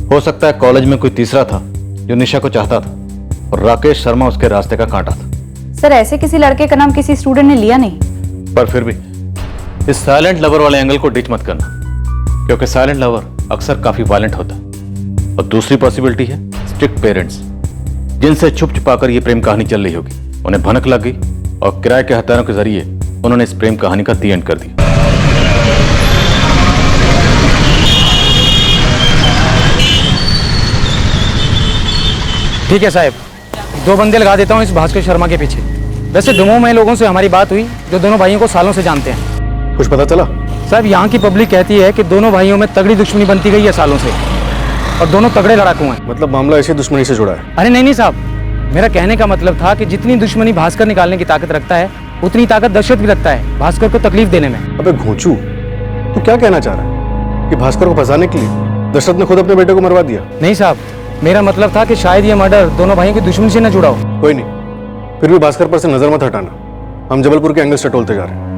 हो सकता है कॉलेज में कोई तीसरा था जो निशा को चाहता था और राकेश शर्मा उसके रास्ते का कांटा था। सर, ऐसे किसी लड़के का नाम किसी स्टूडेंट ने लिया नहीं। पर फिर भी इस साइलेंट लवर वाले एंगल को डिच मत करना, क्योंकि साइलेंट लवर अक्सर काफी वायलेंट होता है। और दूसरी पॉसिबिलिटी है स्ट्रिक्ट पेरेंट्स, जिनसे छुप छुपाकर ये प्रेम कहानी चल रही होगी। उन्हें भनक लग गई और किराए के हथियारों के जरिए उन्होंने इस प्रेम कहानी का दी एंड कर दिया। ठीक है साहब, 2 बंदे लगा देता हूँ इस भास्कर शर्मा के पीछे। वैसे दमोह में लोगों से हमारी बात हुई जो दोनों भाइयों को सालों से जानते हैं। कुछ पता चला? साहब, यहाँ की पब्लिक कहती है कि दोनों भाइयों में तगड़ी दुश्मनी बनती गई है सालों से। और दोनों तगड़े लड़ाकू हैं। मतलब मामला ऐसी दुश्मनी से जुड़ा है? अरे नहीं साहब, मेरा कहने का मतलब था कि जितनी दुश्मनी भास्कर निकालने की ताकत रखता है उतनी ताकत दशरथ भी रखता है भास्कर को तकलीफ देने में। अबे घोंचू, तू क्या कहना चाह रहा है कि भास्कर को फंसाने के लिए दशरथ ने खुद अपने बेटे को मरवा दिया? नहीं साहब, मेरा मतलब था कि शायद ये मर्डर दोनों भाइयों की दुश्मनी से न जुड़ा हो। कोई नहीं, फिर भी भास्कर पर से नजर मत हटाना। हम जबलपुर के एंगल से टोलते जा रहे हैं।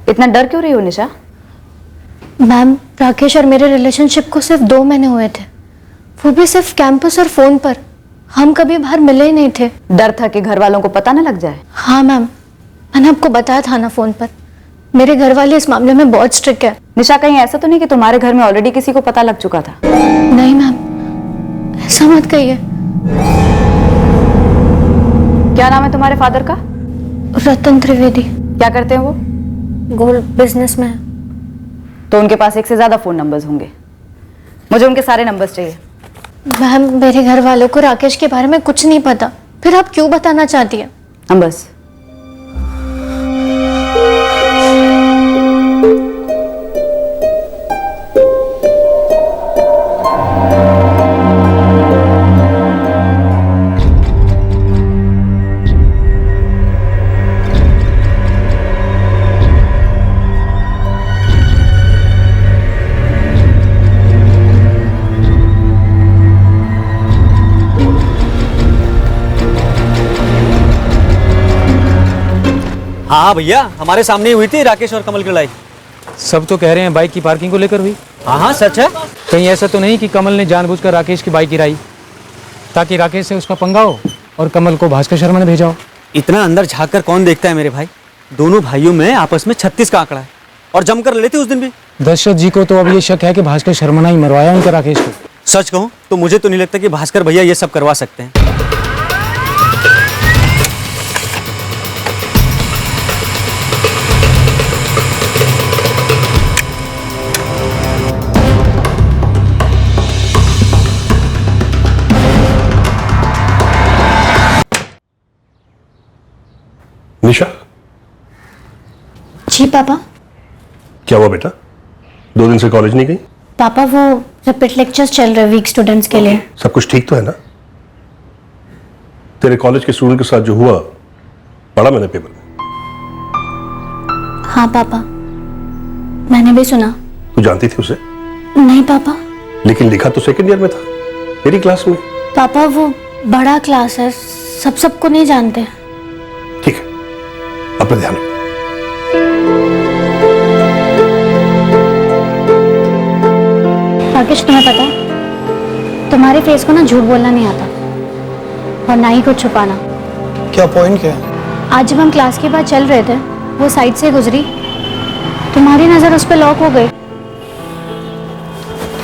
इतना डर क्यों रही हो निशा? मैम, राकेश और मेरे रिलेशनशिप को सिर्फ 2 महीने हुए थे, वो भी सिर्फ कैंपस और फोन पर। हम कभी बाहर मिले ही नहीं थे। डर था कि घर वालों को पता न लग जाए? हाँ मैम, मैंने आपको बताया था ना फोन पर, मेरे घर वाले इस मामले में बहुत स्ट्रिक्ट है। निशा, कहीं ऐसा तो नहीं कि तुम्हारे घर में ऑलरेडी किसी को पता लग चुका था? नहीं मैम, ऐसा मत कहिए। क्या नाम है तुम्हारे फादर का? रतन त्रिवेदी। क्या करते हैं वो? गोल्ड बिजनेस में। तो उनके पास 1 से ज्यादा फोन नंबर्स होंगे। मुझे उनके सारे नंबर्स चाहिए। मैम, मेरे घर वालों को राकेश के बारे में कुछ नहीं पता, फिर आप क्यों बताना चाहती हैं? नंबर्स। हाँ भैया, हमारे सामने ही हुई थी राकेश और कमल की लड़ाई। सब तो कह रहे हैं बाइक की पार्किंग को लेकर हुई। हाँ हाँ सच है। कहीं ऐसा तो नहीं कि कमल ने जानबूझकर राकेश की बाइक गिराई ताकि राकेश से उसका पंगा हो और कमल को भास्कर शर्मा ने भेजा हो? इतना अंदर झाँक कर कौन देखता है मेरे भाई। दोनों भाइयों में आपस में 36 का आंकड़ा है और जमकर लड़े थे उस दिन भी। दशरथ जी को तो अब ये शक है कि भास्कर शर्मा ने ही मरवाया उनका राकेश को। सच कहूँ तो मुझे तो नहीं लगता कि भास्कर भैया ये सब करवा सकते हैं। निशा। जी पापा। क्या हुआ बेटा, 2 दिन से कॉलेज नहीं गई? पापा, वो रिपीट लेक्चर्स चल रहे वीक स्टूडेंट्स के लिए। सब कुछ ठीक तो है ना? तेरे कॉलेज के स्टूडेंट के साथ जो हुआ पढ़ा मैंने पेपर में। हाँ पापा, मैंने भी सुना। तू जानती थी उसे? नहीं पापा। लेकिन लिखा तो सेकंड ईयर में था, मेरी क्लास में। पापा, वो बड़ा क्लास है, सबको नहीं जानते। ठीक है, अपना ध्यान रखो। राकेश, तुम्हें पता है तुम्हारे फेस को ना झूठ बोलना नहीं आता और ना ही कुछ छुपाना। क्या पॉइंट क्या है? आज जब हम क्लास के बाद चल रहे थे, वो साइड से गुजरी, तुम्हारी नजर उस पर लॉक हो गई।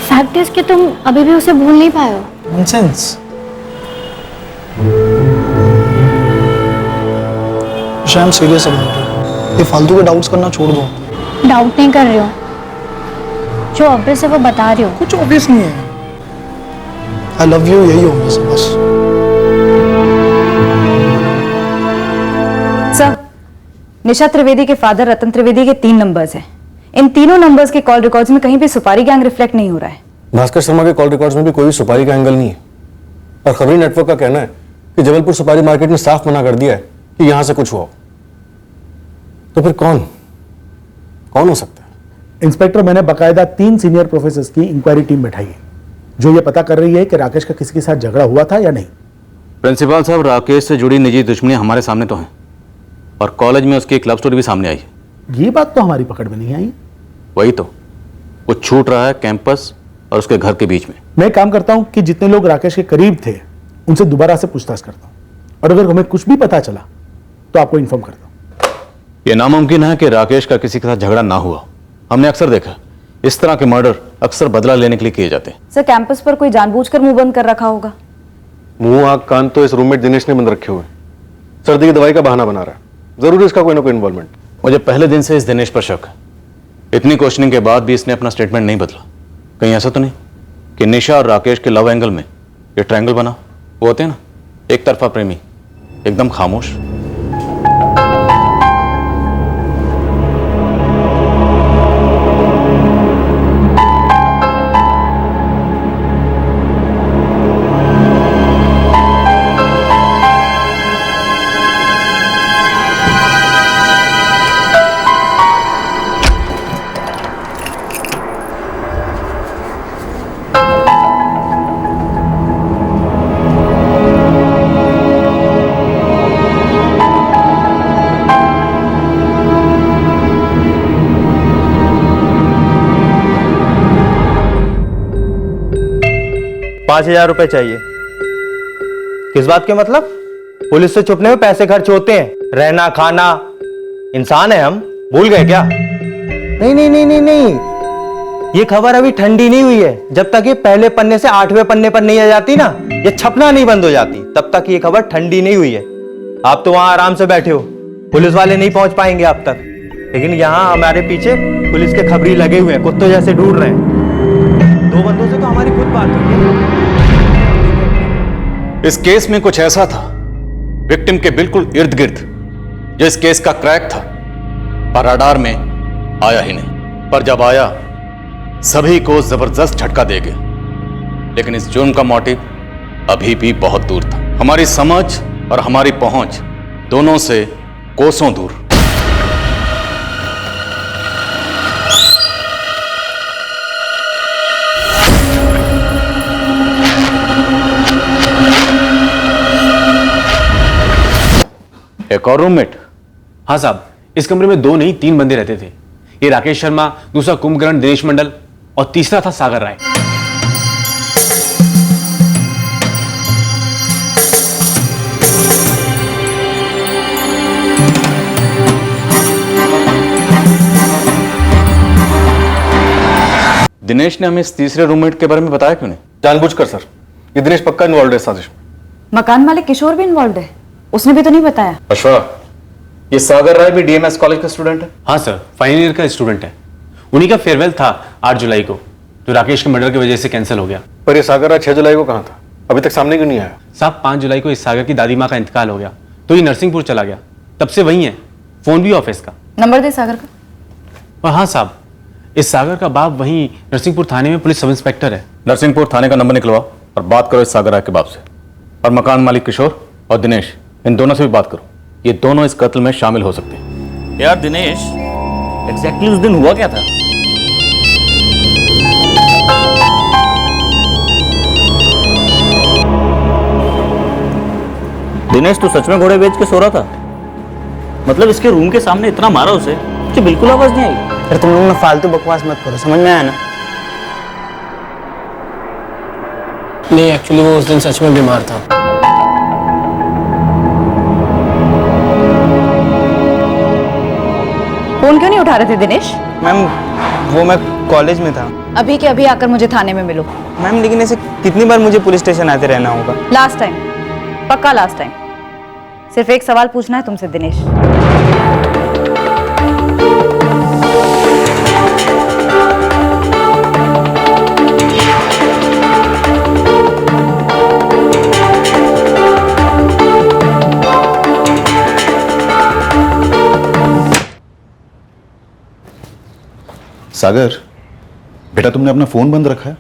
फैक्ट इज कि तुम अभी भी उसे भूल नहीं पाए हो। नॉनसेंस। शायद सीरियस अबाउट इट। ये फालतू के डाउट्स करना छोड़ दो। डाउट नहीं कर रही हो, जो ऑब्वियस है वो बता रही हो। कुछ ऑब्वियस नहीं है। आई लव यू, यही ऑब्वियस है बस। सर, निशा त्रिवेदी के फादर रतन त्रिवेदी के 3 नंबर्स हैं। इन तीनों नंबर्स के कॉल रिकॉर्ड्स में कहीं भी सुपारी गैंग रिफ्लेक्ट नहीं हो रहा है। भास्कर शर्मा के कॉल रिकॉर्ड्स में भी कोई सुपारी का एंगल नहीं है और खबरी नेटवर्क का कहना है कि जबलपुर सुपारी मार्केट ने साफ मना कर दिया है कि यहां से कुछ हुआ हो। तो फिर कौन हो सकता है? इंस्पेक्टर, मैंने बाकायदा 3 सीनियर प्रोफेसर्स की इंक्वायरी टीम बैठाई है जो ये पता कर रही है कि राकेश का किसी के साथ झगड़ा हुआ था या नहीं। प्रिंसिपल साहब, राकेश से जुड़ी निजी दुश्मनी हमारे सामने तो है और कॉलेज में उसकी एक लव स्टोरी भी सामने आई है। ये बात तो हमारी पकड़ में नहीं आई। वही तो, वो छूट रहा है कैंपस और उसके घर के बीच में। मैं काम करता हूं कि जितने लोग राकेश के करीब थे उनसे दोबारा से पूछताछ करता हूं और अगर हमें कुछ भी पता चला तो आपको इन्फॉर्म करता हूं। यह नामुमकिन है कि राकेश का किसी के साथ झगड़ा ना हुआ। हमने अक्सर देखा इस तरह के मर्डर अक्सर बदला लेने के लिए किए जाते हैं। सर, कैंपस पर कोई जानबूझकर मुंह बंद कर रखा होगा। मुंह आंख कान तो इस रूममेट दिनेश ने बंद रखे हुए। सर्दी की दवाई का बहाना बना रहा है। जरूर इसका कोई ना कोई इन्वॉल्वमेंट। मुझे पहले दिन से इस दिनेश पर शक है। इतनी क्वेश्चनिंग के बाद भी इसने अपना स्टेटमेंट नहीं बदला। कहीं ऐसा तो नहीं? कि निशा और राकेश के लव एंगल में ये ट्रायंगल बना, वो होते हैं ना एक तरफा प्रेमी, एकदम खामोश। ₹5,000 चाहिए। किस बात के मतलब? पुलिस से छुपने में पैसे खर्च होते हैं, रहना खाना, इंसान है हम, भूल गए क्या? नहीं नहीं नहीं नहीं नहीं, ये खबर अभी ठंडी नहीं हुई है। जब तक ये पहले पन्ने से 8वें पन्ने पर नहीं आ जाती ना, ये छपना नहीं बंद हो जाती, तब तक ये खबर ठंडी नहीं हुई है। आप तो वहां आराम से बैठे हो, पुलिस वाले नहीं पहुंच पाएंगे आप तक, लेकिन यहां हमारे पीछे पुलिस के खबरी लगे हुए हैं, कुत्तों जैसे ढूंढ रहे हैं। 2 बंदों से तो हमारी खुद बात हुई है। इस केस में कुछ ऐसा था विक्टिम के बिल्कुल इर्द गिर्द जो इस केस का क्रैक था, पर रडार में आया ही नहीं। पर जब आया सभी को जबरदस्त झटका दे गया। लेकिन इस जुर्म का मोटिव अभी भी बहुत दूर था, हमारी समझ और हमारी पहुंच दोनों से कोसों दूर। एक और रूममेट? हाँ साहब, इस कमरे में 2 नहीं 3 बंदे रहते थे। ये राकेश शर्मा, दूसरा कुंभकर्ण दिनेश मंडल और तीसरा था सागर राय। दिनेश ने हमें इस तीसरे रूममेट के बारे में बताया क्यों नहीं? जानबूझकर सर, ये दिनेश पक्का इन्वॉल्व है साजिश में। मकान मालिक किशोर भी इन्वॉल्व है, उसने भी तो नहीं बताया। अश्वा, ये सागर राय भी डीएमएस कॉलेज का स्टूडेंट है? हाँ सर, फाइनल ईयर का स्टूडेंट है। उन्हीं का फेयरवेल था 8 जुलाई को, जो राकेश के मर्डर की वजह से कैंसिल हो गया। पर ये सागर राय 6 जुलाई को कहाँ था? अभी तक सामने क्यों नहीं आया? साहब 5 जुलाई को इस सागर की दादी माँ का इंतकाल हो गया, तो ये नरसिंहपुर चला गया, तब से वहीं है, फोन भी ऑफिस का। नंबर दे सागर का। और हाँ साहब, इस सागर का बाप वहीं नरसिंहपुर थाने में पुलिस सब इंस्पेक्टर है। नरसिंहपुर थाने का नंबर निकलवाओ और बात करो इस सागर राय के बाप से। और मकान मालिक किशोर और दिनेश, इन दोनों से भी बात करो, ये दोनों इस कत्ल में शामिल हो सकते हैं। यार दिनेश, एग्जैक्टली उस दिन हुआ क्या था? दिनेश तो सच में घोड़े बेच के सो रहा था? मतलब इसके रूम के सामने इतना मारा उसे, मुझे बिल्कुल आवाज नहीं आई। फिर तुम लोग ना फालतू बकवास मत करो, समझ में आया ना? नहीं, एक्चुअली वो उस दिन सच में बीमार था। फोन क्यों नहीं उठा रहे थे दिनेश? मैम वो मैं कॉलेज में था। अभी के अभी आकर मुझे थाने में मिलो। मैम लेकिन ऐसे कितनी बार मुझे पुलिस स्टेशन आते रहना होगा? लास्ट टाइम, पक्का लास्ट टाइम। सिर्फ एक सवाल पूछना है तुमसे दिनेश। सागर, बेटा तुमने अपना फोन बंद रखा है?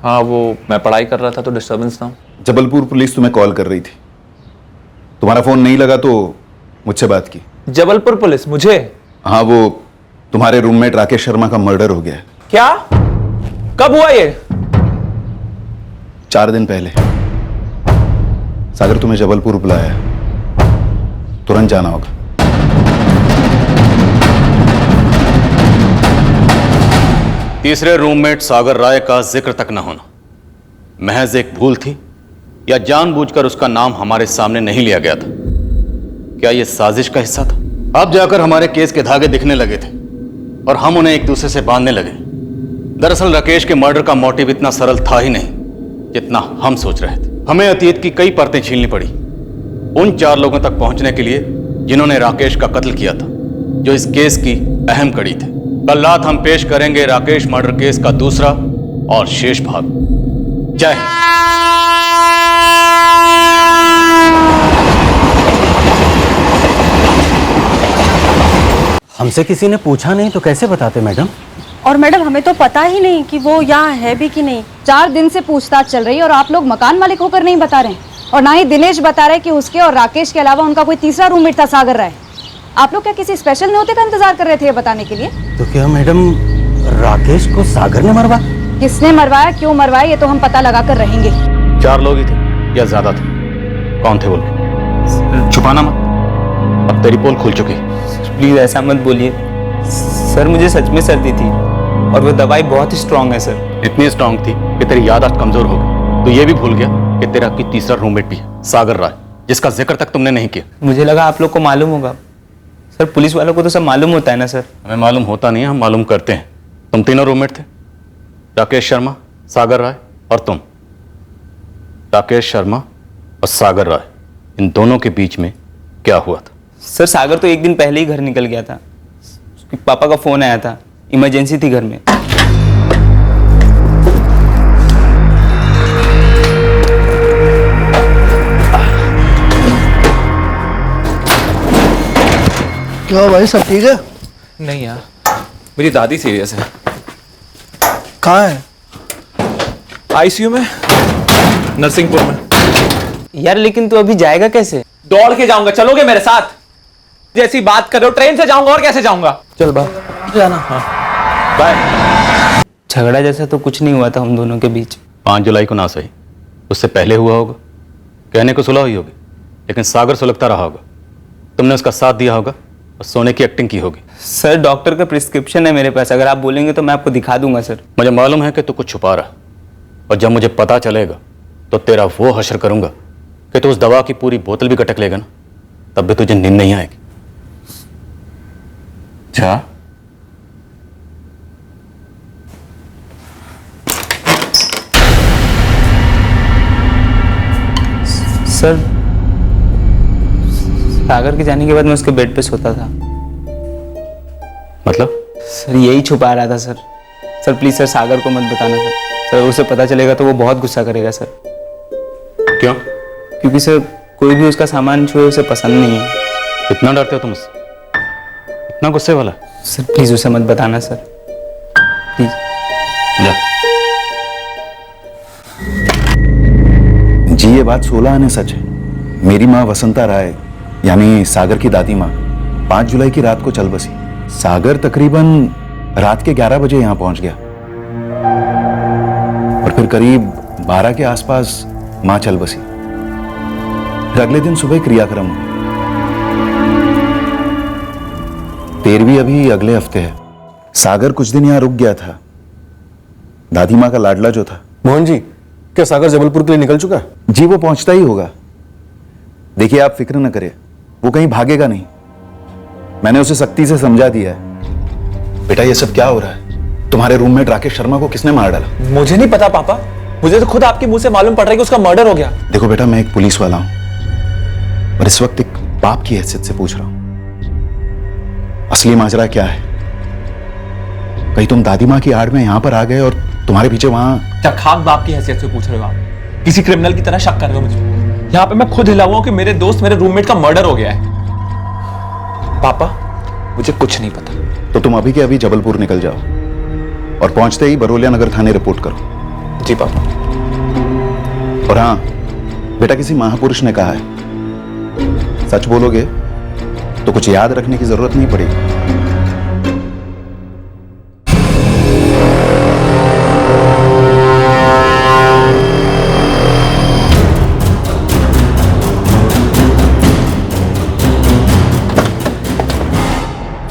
हाँ, वो मैं पढ़ाई कर रहा था तो डिस्टर्बेंस था। जबलपुर पुलिस तुम्हें कॉल कर रही थी, तुम्हारा फोन नहीं लगा तो मुझसे बात की। जबलपुर पुलिस मुझे? हाँ, वो तुम्हारे रूममेट राकेश शर्मा का मर्डर हो गया है। क्या? कब हुआ ये? 4 दिन पहले। सागर तुम्हें जबलपुर बुलाया है, तुरंत जाना होगा। तीसरे रूममेट सागर राय का जिक्र तक न होना महज एक भूल थी या जानबूझकर उसका नाम हमारे सामने नहीं लिया गया था? क्या यह साजिश का हिस्सा था? अब जाकर हमारे केस के धागे दिखने लगे थे और हम उन्हें एक दूसरे से बांधने लगे। दरअसल राकेश के मर्डर का मोटिव इतना सरल था ही नहीं जितना हम सोच रहे थे। हमें अतीत की कई परतें छीलनी पड़ी उन 4 लोगों तक पहुंचने के लिए जिन्होंने राकेश का कत्ल किया था, जो इस केस की अहम कड़ी थे। कल रात हम पेश करेंगे राकेश मर्डर केस का दूसरा और शेष भाग। जय हिंद। हमसे किसी ने पूछा नहीं तो कैसे बताते मैडम? और मैडम हमें तो पता ही नहीं कि वो यहाँ है भी कि नहीं। 4 दिन से पूछताछ चल रही है और आप लोग मकान मालिक होकर नहीं बता रहे, और ना ही दिनेश बता रहे कि उसके और राकेश के अलावा उनका कोई तीसरा रूममेट था सागर राय। आप लोग क्या किसी स्पेशल न्योते का इंतजार कर रहे थे ये बताने के लिए? तो क्या मैडम राकेश को सागर ने मरवा? किसने मरवाया, क्यों मरवाया, ये तो हम पता लगा कर रहेंगे। 4 लोग ही थे या ज्यादा थे? कौन थे बोल? छुपाना मत, अब तेरी पोल खुल चुकी। प्लीज ऐसा मत बोलिए सर, मुझे सच में सर्दी थी और वो दवाई बहुत ही स्ट्रांग है सर। इतनी स्ट्रांग थी कि तेरी याददाश्त कमजोर हो गई, तो ये भी भूल गया कि तेरा की तीसरा रूममेट भी है, सागर राय, जिसका जिक्र तक तुमने नहीं किया। मुझे लगा आप लोग को मालूम होगा सर, पुलिस वालों को तो सब मालूम होता है ना सर। हमें मालूम होता नहीं है, हम मालूम करते हैं। तुम तीनों रूममेट थे, राकेश शर्मा, सागर राय और तुम। राकेश शर्मा और सागर राय, इन दोनों के बीच में क्या हुआ था? सर सागर तो एक दिन पहले ही घर निकल गया था, उसके पापा का फोन आया था, इमरजेंसी थी घर में। क्या भाई सब ठीक है? नहीं यार, मेरी दादी सीरियस है। कहाँ है? आईसीयू में, नरसिंहपुर में। यार लेकिन तू अभी जाएगा कैसे? दौड़ के जाऊंगा, चलोगे मेरे साथ? जैसी बात कर रहे हो, ट्रेन से जाऊंगा और कैसे जाऊंगा? चल बाहर जाना। हाँ बाय। झगड़ा जैसा तो कुछ नहीं हुआ था हम दोनों के बीच। 5 जुलाई को ना सही, उससे पहले हुआ होगा। कहने को सुलह हुई होगी, लेकिन सागर सुलगता रहा होगा। तुमने उसका साथ दिया होगा और सोने की एक्टिंग की होगी। सर डॉक्टर का प्रिस्क्रिप्शन है मेरे पास, अगर आप बोलेंगे तो मैं आपको दिखा दूंगा सर। मुझे मालूम है कि तू कुछ छुपा रहा, और जब मुझे पता चलेगा तो तेरा वो हश्र करूंगा कि तू उस दवा की पूरी बोतल भी कटक लेगा ना, तब भी तुझे नींद नहीं आएगी। अच्छा सर, सागर के जाने के बाद मैं उसके बेड पे सोता था। मतलब? सर यही छुपा रहा था सर। सर प्लीज सर, सागर को मत बताना सर। सर उसे पता चलेगा तो वो बहुत गुस्सा करेगा सर। क्यों? क्योंकि सर कोई भी उसका सामान छुए उसे पसंद नहीं है। इतना डरते हो तुम उससे? इतना गुस्से वाला? सर प्लीज उसे मत बताना सर, प्लीज। जा। जी ये बात 16 आने सच है। मेरी माँ वसंता राय यानी सागर की दादी माँ 5 जुलाई की रात को चल बसी। सागर तकरीबन रात के 11 बजे यहां पहुंच गया और फिर करीब 12 के आसपास मां चल बसी। फिर अगले दिन सुबह क्रियाक्रम हुआ। 13वीं अभी अगले हफ्ते है। सागर कुछ दिन यहां रुक गया था। दादी माँ का लाडला जो था। मोहन जी, क्या सागर जबलपुर के लिए निकल चुका है? जी वो पहुंचता ही होगा। देखिए आप फिक्र न करें, वो कहीं भागेगा नहीं। मैंने उसे सख्ती से समझा दिया है। बेटा ये सब क्या हो रहा है? तुम्हारे रूममेट राकेश शर्मा को किसने मार डाला? मुझे नहीं पता पापा, मुझे तो खुद आपके मुंह से मालूम पड़ रहा है कि उसका मर्डर हो गया। देखो बेटा, मैं एक पुलिस वाला हूं और इस वक्त एक बाप की हैसियत से पूछ रहा हूं, असली माजरा क्या है? कहीं तुम दादी माँ की आड़ में यहां पर आ गए और तुम्हारे पीछे वहां। क्या खाक बाप की हैसियत से पूछ रहे हो आप? किसी क्रिमिनल की तरह शक कर रहे हो मुझे? यहाँ पे मैं खुद हिला हुआ हूं कि मेरे दोस्त मेरे रूममेट का मर्डर हो गया है। पापा मुझे कुछ नहीं पता। तो तुम अभी के अभी जबलपुर निकल जाओ और पहुंचते ही बरोलिया नगर थाने रिपोर्ट करो। जी पापा। और हाँ बेटा, किसी महापुरुष ने कहा है सच बोलोगे तो कुछ याद रखने की जरूरत नहीं पड़ेगी।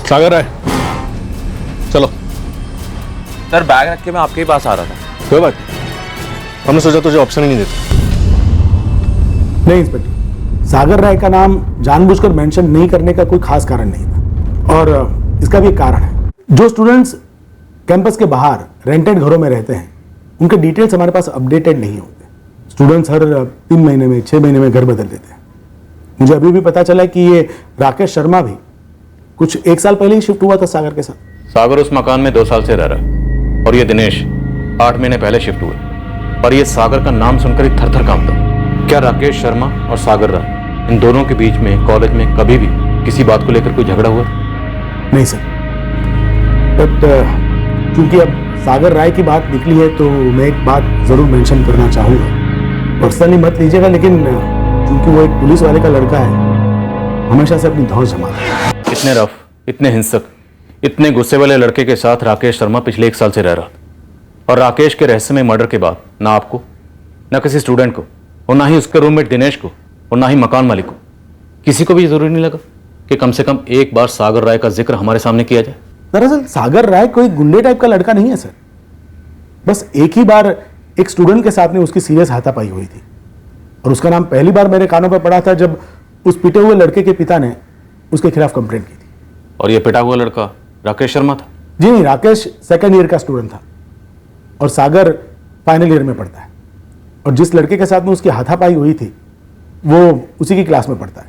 सागर है, चलो। सर बैग रख के मैं आपके ही पास आ रहा था। कोई बात नहीं, हमने सोचा तुझे ऑप्शन ही नहीं देते। नहीं इंस्पेक्टर, सागर राय का नाम जानबूझकर मेंशन नहीं करने का कोई खास कारण नहीं था, और इसका भी एक कारण है। जो स्टूडेंट्स कैंपस के बाहर रेंटेड घरों में रहते हैं उनके डिटेल्स हमारे पास अपडेटेड नहीं होते। स्टूडेंट्स हर 3 महीने में 6 महीने में घर बदल देते हैं। मुझे अभी भी पता चला कि ये राकेश शर्मा भी कुछ 1 साल पहले ही शिफ्ट हुआ था सागर के साथ। सागर उस मकान में 2 साल से रह रहा है और ये दिनेश 8 महीने पहले शिफ्ट हुए। पर यह सागर का नाम सुनकर ही थर थर कांपता हूं। क्या राकेश शर्मा और सागर राय इन दोनों के बीच में कॉलेज में कभी भी किसी बात को लेकर कोई झगड़ा हुआ? नहीं सर, बट क्योंकि अब सागर राय की बात निकली है तो मैं एक बात जरूर मेंशन करना चाहूंगा। पर्सनली मत लीजिएगा, लेकिन क्योंकि वो एक पुलिस वाले का लड़का है, हमेशा से अपनी धौंस जमाता है। इतने रफ, इतने हिंसक, इतने गुस्से वाले लड़के के साथ राकेश शर्मा पिछले 1 साल से रह रहा था, और राकेश के रहस्यमय मर्डर के बाद ना आपको, ना किसी स्टूडेंट को, और ना ही उसके रूममेट दिनेश को, और ना ही मकान मालिक को, किसी को भी जरूरी नहीं लगा कि कम से कम एक बार सागर राय का जिक्र हमारे सामने किया जाए? दरअसल सागर राय कोई गुंडे टाइप का लड़का नहीं है सर। बस एक ही बार एक स्टूडेंट के साथ में उसकी सीरियस हाथापाई हुई थी, और उसका नाम पहली बार मेरे कानों पर पड़ा था जब उस पिटे हुए लड़के के पिता ने उसके खिलाफ कंप्लेंट की थी। और ये पिटा हुआ लड़का राकेश शर्मा था? जी नहीं, राकेश 2nd ईयर का स्टूडेंट था और सागर फाइनल ईयर में पढ़ता है, और जिस लड़के के साथ में उसकी हाथापाई हुई थी वो उसी की क्लास में पढ़ता है,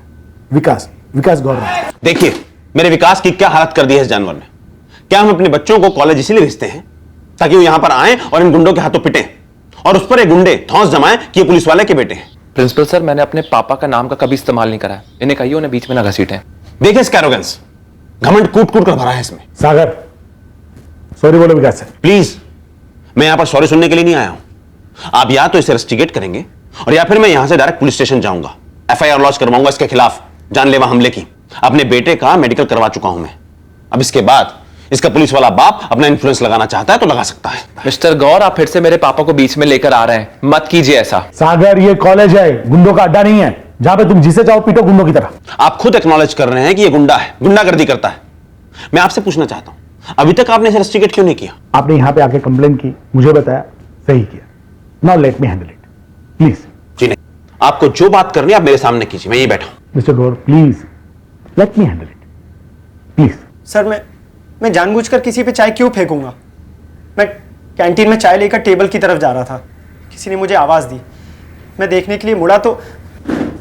विकास गौरव। देखिए, मेरे विकास की क्या हालत कर दी है इस जानवर ने। क्या हम अपने बच्चों को कॉलेज इसीलिए भेजते हैं ताकि वो यहां पर आए और इन गुंडों के हाथों पिटें, और उस पर ये गुंडे धौंस जमाएं कि ये पुलिस वाले के बेटे हैं? प्रिंसिपल सर, मैंने अपने पापा का नाम का कभी इस्तेमाल नहीं करा है। इन्हें कहिए उन्हें बीच में ना घसीटें। देखिए इसका एरोगेंस, घमंड कूट कूट कर भरा है इसमें। सागर, सॉरी बोलो विकास सर। प्लीज, मैं यहां पर सॉरी सुनने के लिए नहीं आया हूं। आप या तो इसे इन्वेस्टिगेट करेंगे, और या फिर मैं यहां से डायरेक्ट पुलिस स्टेशन जाऊंगा, FIR लॉन्च करवाऊंगा इसके खिलाफ जानलेवा हमले की। अपने बेटे का मेडिकल करवा चुका हूं मैं। अब इसके बाद इसका पुलिस वाला बाप अपना इन्फ्लुएंस लगाना चाहता है तो लगा सकता है। मिस्टर गौर, आप फिर से मेरे पापा को बीच में लेकर आ रहे हैं। मत कीजिए ऐसा। सागर, ये कॉलेज है, गुंडों का अड्डा नहीं है जहां पे तुम जिसे चाहो पीटो गुंडों की तरह। आप खुद एक्नॉलेज कर रहे हैं कि ये गुंडा है, गुंडागर्दी करता है। मैं आपसे पूछना चाहता हूं, अभी तक आपने इसे इन्वेस्टिगेट क्यों नहीं किया? आपने यहां पे आके कंप्लेन की, मुझे बताया, सही किया। Now let me handle it, please. जी नहीं, आपको जो बात करनी है आप मेरे सामने कीजिए, मैं यही बैठा हूं। Mister Gaur, please let me handle it, please. Sir, मैं जानबूझकर किसी पे चाय क्यों फेंकूंगा? मैं कैंटीन में चाय लेकर टेबल की तरफ जा रहा था, किसी ने मुझे आवाज दी, मैं देखने के लिए मुड़ा तो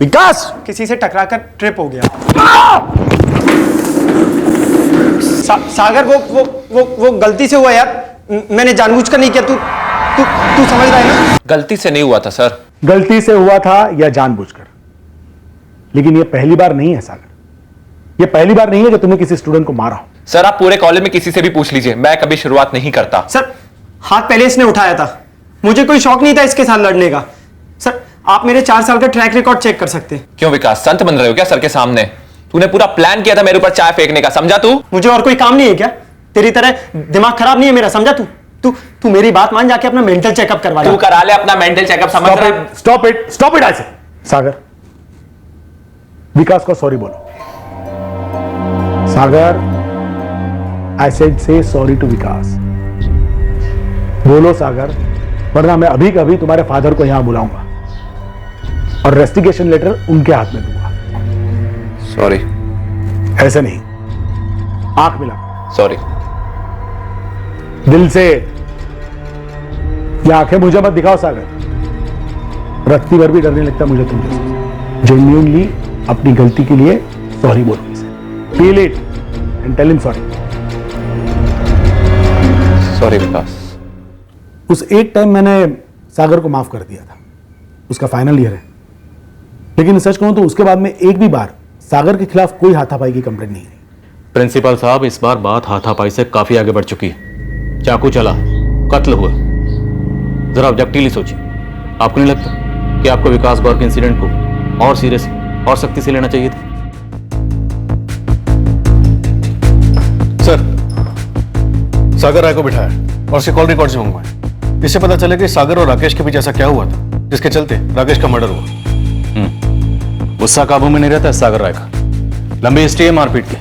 विकास किसी से टकराकर ट्रिप हो गया। सागर, वो गलती से हुआ यार, मैंने जानबूझकर नहीं किया। तू समझ रहा है ना? गलती से नहीं हुआ था सर। गलती से हुआ था या जानबूझकर, लेकिन ये पहली बार नहीं है सागर, ये पहली बार नहीं है कि तुमने किसी स्टूडेंट को मारा हो। सर, आप पूरे कॉलेज में किसी से भी पूछ लीजिए, मैं कभी शुरुआत नहीं करता। सर, हाथ पहले इसने उठाया था, मुझे कोई शौक नहीं था इसके साथ लड़ने का। सर, आप मेरे 4 साल का ट्रैक रिकॉर्ड चेक कर सकते हैं। क्यों विकास, संत बन रहे हो क्या सर के सामने? तूने पूरा प्लान किया था मेरे ऊपर चाय फेंकने का, समझा तू? मुझे और कोई काम नहीं है क्या? तेरी तरह दिमाग खराब नहीं है मेरा, समझा तू? तू मेरी बात मान, जाके अपना मेंटल चेकअप करवा ले। तू करा ले अपना मेंटल चेकअप, समझ रहा है? स्टॉप इट ऐसे। सागर, विकास को सॉरी बोलो। सागर, आई सेड से सॉरी टू विकास। बोलो सागर, वरना मैं अभी कभी तुम्हारे फादर को यहां बुलाऊंगा और इन्वेस्टिगेशन लेटर उनके हाथ में दूंगा। सॉरी। ऐसे नहीं, आंख मिला। सॉरी। दिल से। ये आंखें मुझे मत दिखाओ सागर, रत्ती भर भी डर नहीं लगता मुझे तुम जैसे। जेन्युइनली अपनी गलती के लिए सॉरी बोलो इसे। Feel it and tell him sorry. Sorry Vikas. उस एक टाइम मैंने सागर को माफ कर दिया था, उसका फाइनल ईयर है, लेकिन सच कहूं तो उसके बाद में एक भी बार सागर के खिलाफ कोई हाथापाई की कंप्लेंट नहीं है। प्रिंसिपल साहब, इस बार बात हाथापाई से काफी आगे बढ़ चुकी है। चाकू चला, कत्ल हुआ। जरा ऑब्जेक्टिवली सोचिए, आपको नहीं लगता कि आपको विकास गौर के इंसिडेंट को और सीरियस और सख्ती से लेना चाहिए था? सर, सागर राय को बिठाया और उसके कॉल रिकॉर्ड्स मंगवाए। इससे पता चला कि सागर और राकेश के बीच ऐसा क्या हुआ था जिसके चलते राकेश का मर्डर हुआ। गुस्सा काबू में नहीं रहता है सागर राय का, लंबी हिस्ट्री है मारपीट की।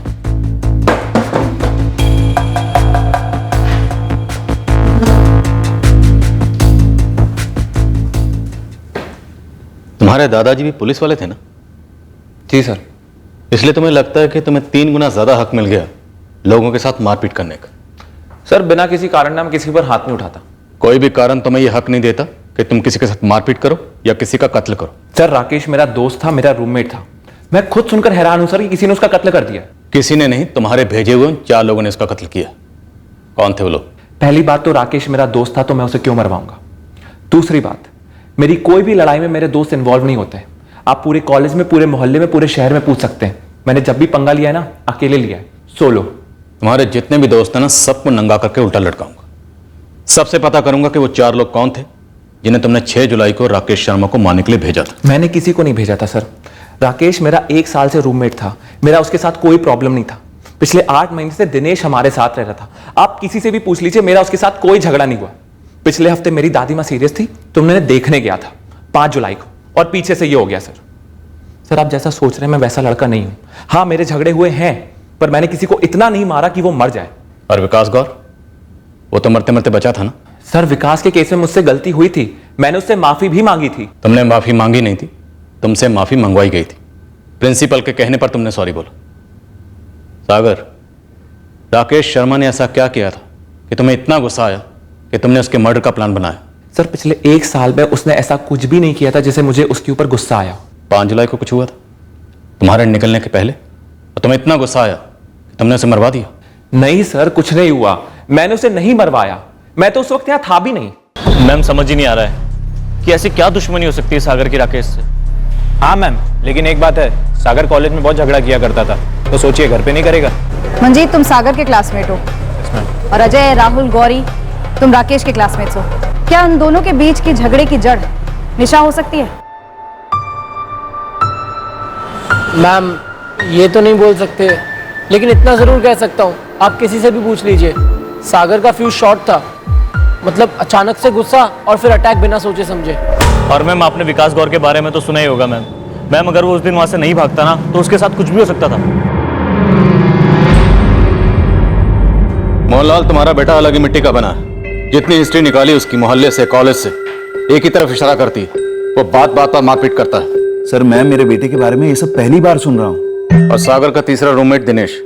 तुम्हारे दादाजी भी पुलिस वाले थे ना? जी सर। इसलिए तुम्हें लगता है कि तुम्हें 3 गुना ज्यादा हक मिल गया लोगों के साथ मारपीट करने का? सर, बिना किसी कारण ना मैं किसी पर हाथ नहीं उठाता। कोई भी कारण तुम्हें यह हक नहीं देता कि तुम किसी के साथ मारपीट करो या किसी का कत्ल करो। सर, राकेश मेरा दोस्त था, मेरा रूममेट था। मैं खुद सुनकर हैरान हूं सर कि किसी ने उसका कत्ल कर दिया। किसी ने नहीं, तुम्हारे भेजे हुए 4 लोगों ने उसका कत्ल किया। कौन थे वो लोग? पहली बात तो राकेश मेरा दोस्त था तो मैं उसे क्यों मरवाऊंगा। दूसरी बात, मेरी कोई भी लड़ाई में मेरे दोस्त इन्वॉल्व नहीं होते। आप पूरे कॉलेज में, पूरे मोहल्ले में, पूरे शहर में पूछ सकते हैं। मैंने जब भी पंगा लिया है ना, अकेले लिया है, सोलो। तुम्हारे जितने भी दोस्त हैं ना, सबको नंगा करके उल्टा लटकाऊंगा। सबसे पता करूंगा कि वो 4 लोग कौन थे जिन्हें तुमने 6 जुलाई को राकेश शर्मा को मारने के लिए भेजा था। मैंने किसी को नहीं भेजा था सर। राकेश मेरा 1 साल से रूममेट था। मेरा उसके साथ कोई प्रॉब्लम नहीं था। पिछले 8 महीने से दिनेश हमारे साथ रह रहा था। आप किसी से भी पूछ लीजिए, मेरा उसके साथ कोई झगड़ा नहीं हुआ। पिछले हफ्ते मेरी दादी माँ सीरियस थी तो मैंने देखने गया था 5 जुलाई को, और पीछे से ये हो गया सर। आप जैसा सोच रहे हैं मैं वैसा लड़का नहीं हूं। हाँ, मेरे झगड़े हुए हैं, पर मैंने किसी को इतना नहीं मारा कि वो मर जाए। और विकास गौर, वो तो मरते मरते बचा था ना? सर, विकास के केस में मुझसे गलती हुई थी। मैंने उससे माफी भी मांगी थी। तुमने माफी मांगी नहीं थी, तुमसे माफी मंगवाई गई थी। प्रिंसिपल के कहने पर तुमने सॉरी बोला। सागर, राकेश शर्मा ने ऐसा क्या किया था कि तुम्हें इतना गुस्सा आया कि तुमने उसके मर्डर का प्लान बनाया? सर, पिछले 1 साल में उसने ऐसा कुछ भी नहीं किया था जिसे मुझे उसके ऊपर गुस्सा आया। 5 जुलाई को कुछ हुआ था तुम्हारे निकलने के पहले, और तुम्हें इतना गुस्सा आया कि तुमने उसे मरवा दिया? नहीं सर, कुछ नहीं हुआ। मैंने उसे नहीं मरवाया। मैं तो उस वक्त यहाँ था भी नहीं। मैम, समझ ही नहीं आ रहा है कि ऐसी क्या दुश्मनी हो सकती है सागर की राकेश से। हाँ मैम, लेकिन एक बात है, सागर कॉलेज में बहुत झगड़ा किया करता था, तो सोचिए घर पे नहीं करेगा। मंजीत, तुम सागर के क्लासमेट हो, और अजय, राहुल, गौरी, तुम राकेश के क्लासमेट्स हो। क्या उन दोनों के बीच की झगड़े की जड़ निशा हो सकती है? मैम, ये तो नहीं बोल सकते, लेकिन इतना जरूर कह सकता हूँ, आप किसी से भी पूछ लीजिए, सागर का फ्यूज शॉर्ट था। मतलब अचानक से गुस्सा और फिर अटैक बिना सोचे समझे। और मैम, आपने विकास गौर के बारे में तो सुना ही होगा मैम। मैम, अगर वो उस दिन वहां से नहीं भागता ना, तो उसके साथ कुछ भी हो सकता था। मोहनलाल, तुम्हारा बेटा अलग ही मिट्टी का बना है। जितनी हिस्ट्री निकाली उसकी मोहल्ले से, कॉलेज से, एक ही तरफ इशारा करती है। वो बात बात पर मारपीट करता है। सर, मैं मेरे बेटे के बारे में ये सब पहली बार सुन रहा हूँ। और सागर का तीसरा रूममेट दिनेश,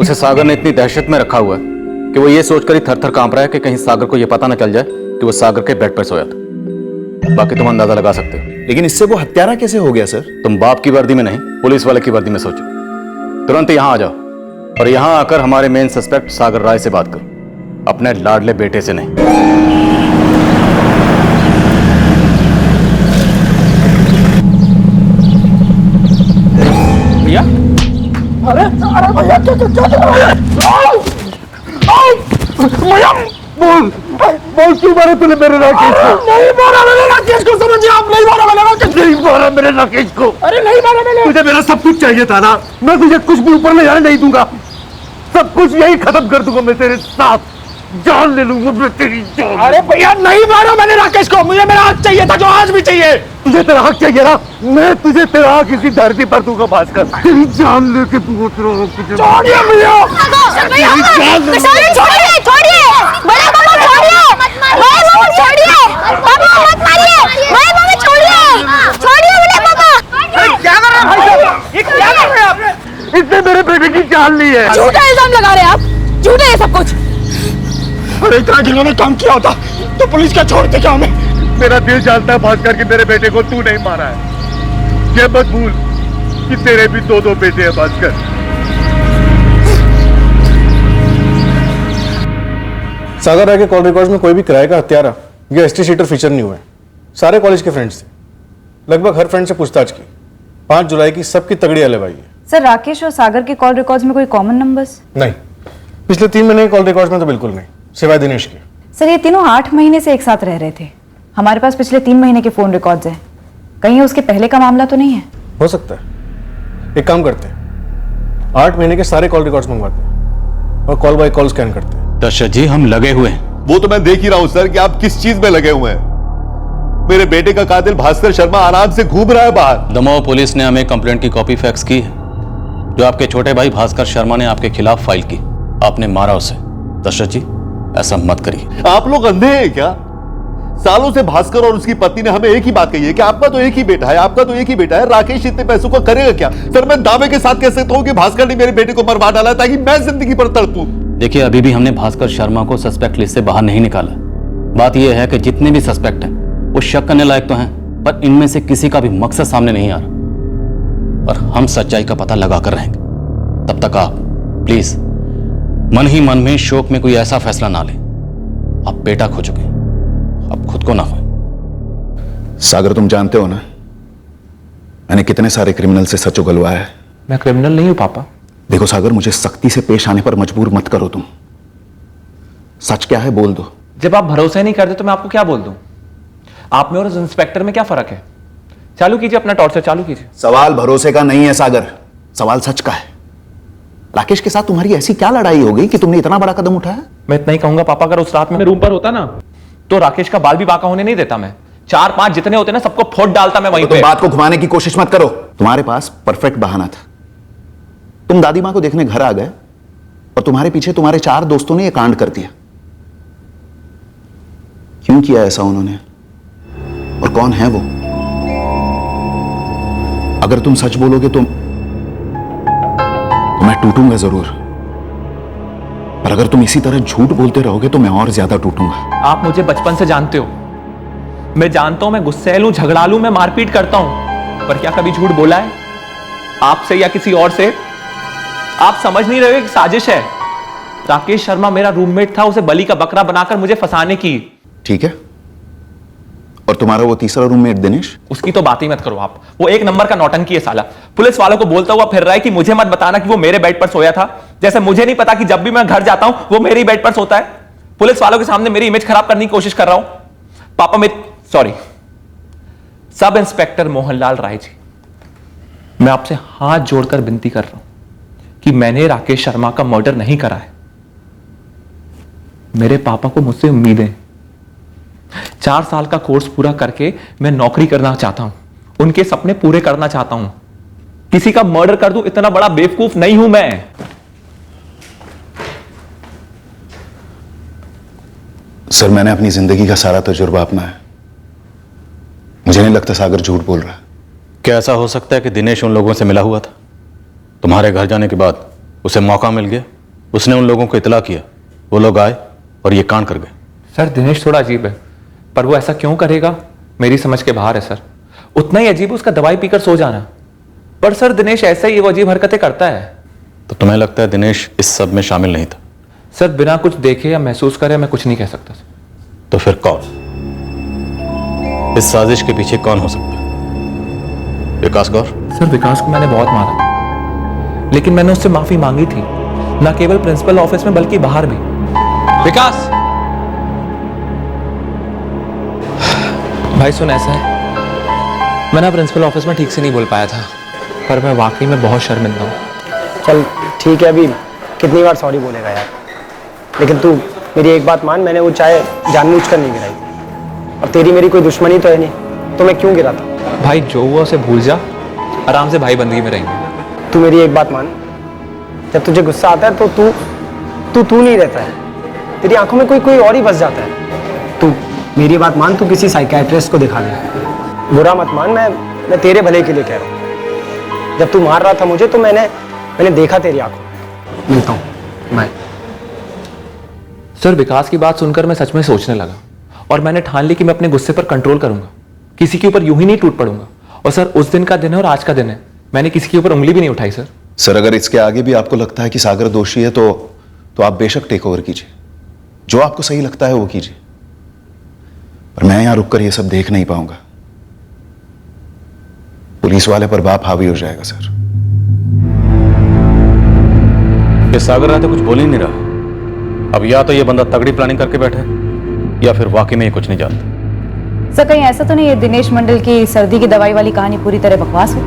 उसे सागर ने इतनी दहशत में रखा हुआ है कि वो ये सोचकर ही थर-थर कांप रहा है कि कहीं सागर को ये पता न चल जाए कि वो सागर के बेड पर सोया था। बाकी तुम अंदाजा लगा सकते हो। लेकिन इससे वो हत्यारा कैसे हो गया सर? तुम बाप की वर्दी में नहीं, पुलिस वाले की वर्दी में सोचो। तुरंत यहां आ जाओ, और यहां आकर हमारे मेन सस्पेक्ट सागर राय से बात करो, अपने लाडले बेटे से नहीं। भैया, अरे भैया, बोल क्यों मारा तूने मेरे राकेश को? नहीं मारा मैंने राकेश को, समझिए आप। नहीं मारा मैंने राकेश। नहीं मारा मेरे राकेश को। अरे नहीं मारा मैंने। तुझे मेरा सब कुछ चाहिए था ना, मैं तुझे कुछ भी ऊपर ले जाने नहीं दूंगा। सब कुछ यही खत्म कर दूंगा मैं तेरे साथ। जान ले लूंगा मैं तेरी जान। अरे भैया, नहीं मारा मैंने राकेश को। मुझे मेरा हक चाहिए था, जो आज भी चाहिए। तुझे तेरा हक चाहिए ना, मैं तुझे तेरा हक इसी धरती पर दूंगा भास्कर। तेरी जान लेके पूछ रहा हूँ। छोड़िए भैया, छोड़िए, छोड़िए, बड़ा मामा छोड़िए, बड़े मामा छोड़िए, पापा मत मारिए, बड़े मामा छोड़िए, छोड़िए बड़े मामा। क्या कर रहे हैं भाई साहब? ये क्या कर रहे हैं आप? इसने मेरे बेटे की जान ली है। झूठा इल्जाम लगा रहे हैं आप, झूठे है सब कुछ। अरे इतना जिन्होंने काम किया होता तो पुलिस क्या छोड़ते क्या हमें? मेरा दिल जानता है भास्कर कि मेरे बेटे को तू नहीं मारा है। ये मत भूल कि तेरे भी 2 बेटे हैं भास्कर। सागर राय के कॉल रिकॉर्ड्स में कोई भी किराए का हत्यारा या एसटी शीटर फीचर नहीं हुए। सारे कॉलेज के फ्रेंड्स थे। लगभग हर फ्रेंड से पूछताछ की। 5 जुलाई की सबकी तगड़ी अलवाई है। सर, राकेश और सागर के कॉल रिकॉर्ड्स में कोई कॉमन नंबर्स? नहीं, पिछले 3 महीने के कॉल रिकॉर्ड्स में तो बिल्कुल नहीं, सिवाय दिनेश के। सर, ये तीनों 8 महीने से एक साथ रह रहे थे। हमारे पास पिछले 3 महीने के फोन रिकॉर्ड्स हैं। कहीं उसके पहले का मामला तो नहीं है? हो सकता है। एक काम करते हैं, 8 महीने के सारे कॉल रिकॉर्ड्स मंगवाते हैं और कॉल बाय कॉल स्कैन करते हैं। दशरथ जी, हम लगे हुए हैं। वो तो मैं देख ही रहा हूं सर कि आप किस चीज में लगे हुए हैं। मेरे बेटे का कातिल भास्कर शर्मा आराम से घूम रहा है बाहर। दमोह पुलिस ने हमें कंप्लेंट की कॉपी फैक्स की है, जो आपके छोटे भाई भास्कर शर्मा ने आपके खिलाफ फाइल की। आपने मारा उसे। दशरथ जी, ऐसा मत करिए। आप लोग अंधे हैं क्या? सालों से भास्कर और उसकी पत्नी ने हमें एक ही बात कही है कि आपका तो एक ही बेटा है, आपका तो एक ही बेटा है। राकेश इतने पैसों को करेगा क्या? सर, मैं दावे के साथ कह सकता हूं कि भास्कर ने मेरे बेटे को मरवा डाला ताकि मैं जिंदगी पर तड़पूं। देखिए, अभी भी हमने भास्कर शर्मा को सस्पेक्ट लिस्ट से बाहर नहीं निकाला। बात यह है कि जितने भी सस्पेक्ट हैं वो शक करने लायक तो हैं, पर इनमें से किसी का भी मकसद सामने नहीं आ रहा। और हम सच्चाई का पता लगा कर रहेंगे। तब तक आप प्लीज मन ही मन में शोक में कोई ऐसा फैसला ना लें। आप बेटा खो चुके हैं, आप खुद को ना खोएं। सागर, तुम जानते हो ना मैंने कितने सारे क्रिमिनल से सच उगलवाया है। मैं क्रिमिनल नहीं हूं पापा। देखो सागर, मुझे सख्ती से पेश आने पर मजबूर मत करो तुम। सच क्या है बोल दो। जब आप भरोसा ही नहीं करते तो मैं आपको क्या बोल दूं? आप में और उस इंस्पेक्टर में क्या फर्क है? चालू कीजिए अपना टॉर्चर, चालू कीजिए। सवाल भरोसे का नहीं है सागर, सवाल सच का है। राकेश के साथ तुम्हारी ऐसी क्या लड़ाई हो गई कि तुमने इतना बड़ा कदम उठाया? मैं इतना ही कहूंगा पापा, अगर उस रात में रूम पर होता ना तो राकेश का बाल भी बांका होने नहीं देता। मैं 4-5 जितने होते ना सबको फोड़ डालता मैं वहीं तो पे। बात को घुमाने की कोशिश मत करो। तुम्हारे पास परफेक्ट बहाना था। तुम दादी मां को देखने घर आ गए और तुम्हारे पीछे तुम्हारे 4 दोस्तों ने यह कांड कर दिया। क्यों किया ऐसा उन्होंने और कौन है वो? अगर तुम सच बोलोगे तो मैं टूटूंगा जरूर, पर अगर तुम इसी तरह झूठ बोलते रहोगे तो मैं और ज्यादा टूटूंगा। आप मुझे बचपन से जानते हो, मैं जानता हूं मैं गुस्सैल हूं, झगड़ालू, मैं मारपीट करता हूं, पर क्या कभी झूठ बोला है आपसे या किसी और से? आप समझ नहीं रहे हो कि साजिश है। राकेश शर्मा मेरा रूममेट था, उसे बलि का बकरा बनाकर मुझे फंसाने की। ठीक है, और तुम्हारा वो तीसरा रूममेट दिनेश? उसकी तो बात ही मत करो आप, वो एक नंबर का नौटंकी है साला। पुलिस वालों को बोलता हुआ फिर रहा है कि मुझे मत बताना कि वो मेरे बेड पर सोया था, जैसे मुझे नहीं पता कि जब भी मैं घर जाता हूं वो मेरे बेड पर सोता है। पुलिस वालों के सामने मेरी इमेज खराब करने की कोशिश कर रहा हूं। पापा sorry, sub inspector Mohanlal Rai ji, मैं आपसे हाथ जोड़कर विनती कर रहा हूं कि मैंने राकेश शर्मा का मर्डर नहीं करा है। मेरे पापा को मुझसे उम्मीदें। 4 साल का कोर्स पूरा करके मैं नौकरी करना चाहता हूं, उनके सपने पूरे करना चाहता हूं। किसी का मर्डर कर दूं इतना बड़ा बेवकूफ नहीं हूं मैं। सर, मैंने अपनी जिंदगी का सारा तजुर्बा अपनाया है। मुझे नहीं लगता सागर झूठ बोल रहा है। क्या ऐसा हो सकता है कि दिनेश उन लोगों से मिला हुआ था? तुम्हारे घर जाने के बाद उसे मौका मिल गया, उसने उन लोगों को इतला किया, वो लोग आए और ये कांड कर गए। सर, दिनेश थोड़ा अजीब है, पर वो ऐसा क्यों करेगा मेरी समझ के बाहर है सर। उतना ही अजीब उसका दवाई पीकर सो जाना। पर सर, दिनेश ऐसा ही वो अजीब हरकतें करता है। तो तुम्हें लगता है दिनेश इस सब में शामिल नहीं था? सर, बिना कुछ देखे या महसूस करे मैं कुछ नहीं कह सकता सर। तो फिर कौन? इस साजिश के पीछे कौन हो सकता है? विकास गौर? सर, विकास को मैंने बहुत मारा, लेकिन मैंने उससे माफी मांगी थी, न केवल प्रिंसिपल ऑफिस में बल्कि बाहर भी। विकास भाई सुन, ऐसा है, मैं ना प्रिंसिपल ऑफिस में ठीक से नहीं बोल पाया था, पर मैं वाकई में बहुत शर्मिंदा हूँ। चल ठीक है, अभी कितनी बार सॉरी बोलेगा यार। लेकिन तू मेरी एक बात मान, मैंने वो चाय जानबूझकर नहीं गिराई थी, और तेरी मेरी कोई दुश्मनी तो है नहीं, तो मैं क्यों गिरा था? भाई जो हुआ उसे भूल जा, आराम से भाई बंदगी में रहेंगे। तू मेरी एक बात मान, जब तुझे गुस्सा आता है तो तू नहीं रहता है, तेरी आंखों में कोई और ही बस जाता है। तू मेरी बात मान, तू किसी साइकियाट्रिस्ट को दिखा ले। बुरा मत मान, मैं तेरे भले के लिए कह रहा हूँ। जब तू मार रहा था मुझे तो मैंने देखा तेरी आंखों। मिलता हूँ मैं। सर, विकास की बात सुनकर मैं सच में सोचने लगा और मैंने ठान ली कि मैं अपने गुस्से पर कंट्रोल करूंगा, किसी के ऊपर यूं ही नहीं टूट पड़ूंगा। और सर, उस दिन का दिन है और आज का दिन है, मैंने किसी के ऊपर उंगली भी नहीं उठाई सर। सर, अगर इसके आगे भी आपको लगता है कि सागर दोषी है तो आप बेशक टेक ओवर कीजिए, जो आपको सही लगता है वो कीजिए, पर मैं यहां रुककर ये सब देख नहीं पाऊंगा। पुलिस वाले पर बाप हावी हो जाएगा सर। ये सागर राय तो कुछ बोल ही नहीं रहा। अब या तो ये बंदा तगड़ी प्लानिंग करके बैठा है या फिर वाकई में ये कुछ नहीं जानता। सर, कहीं ऐसा तो नहीं है दिनेश मंडल की सर्दी की दवाई वाली कहानी पूरी तरह बकवास हो?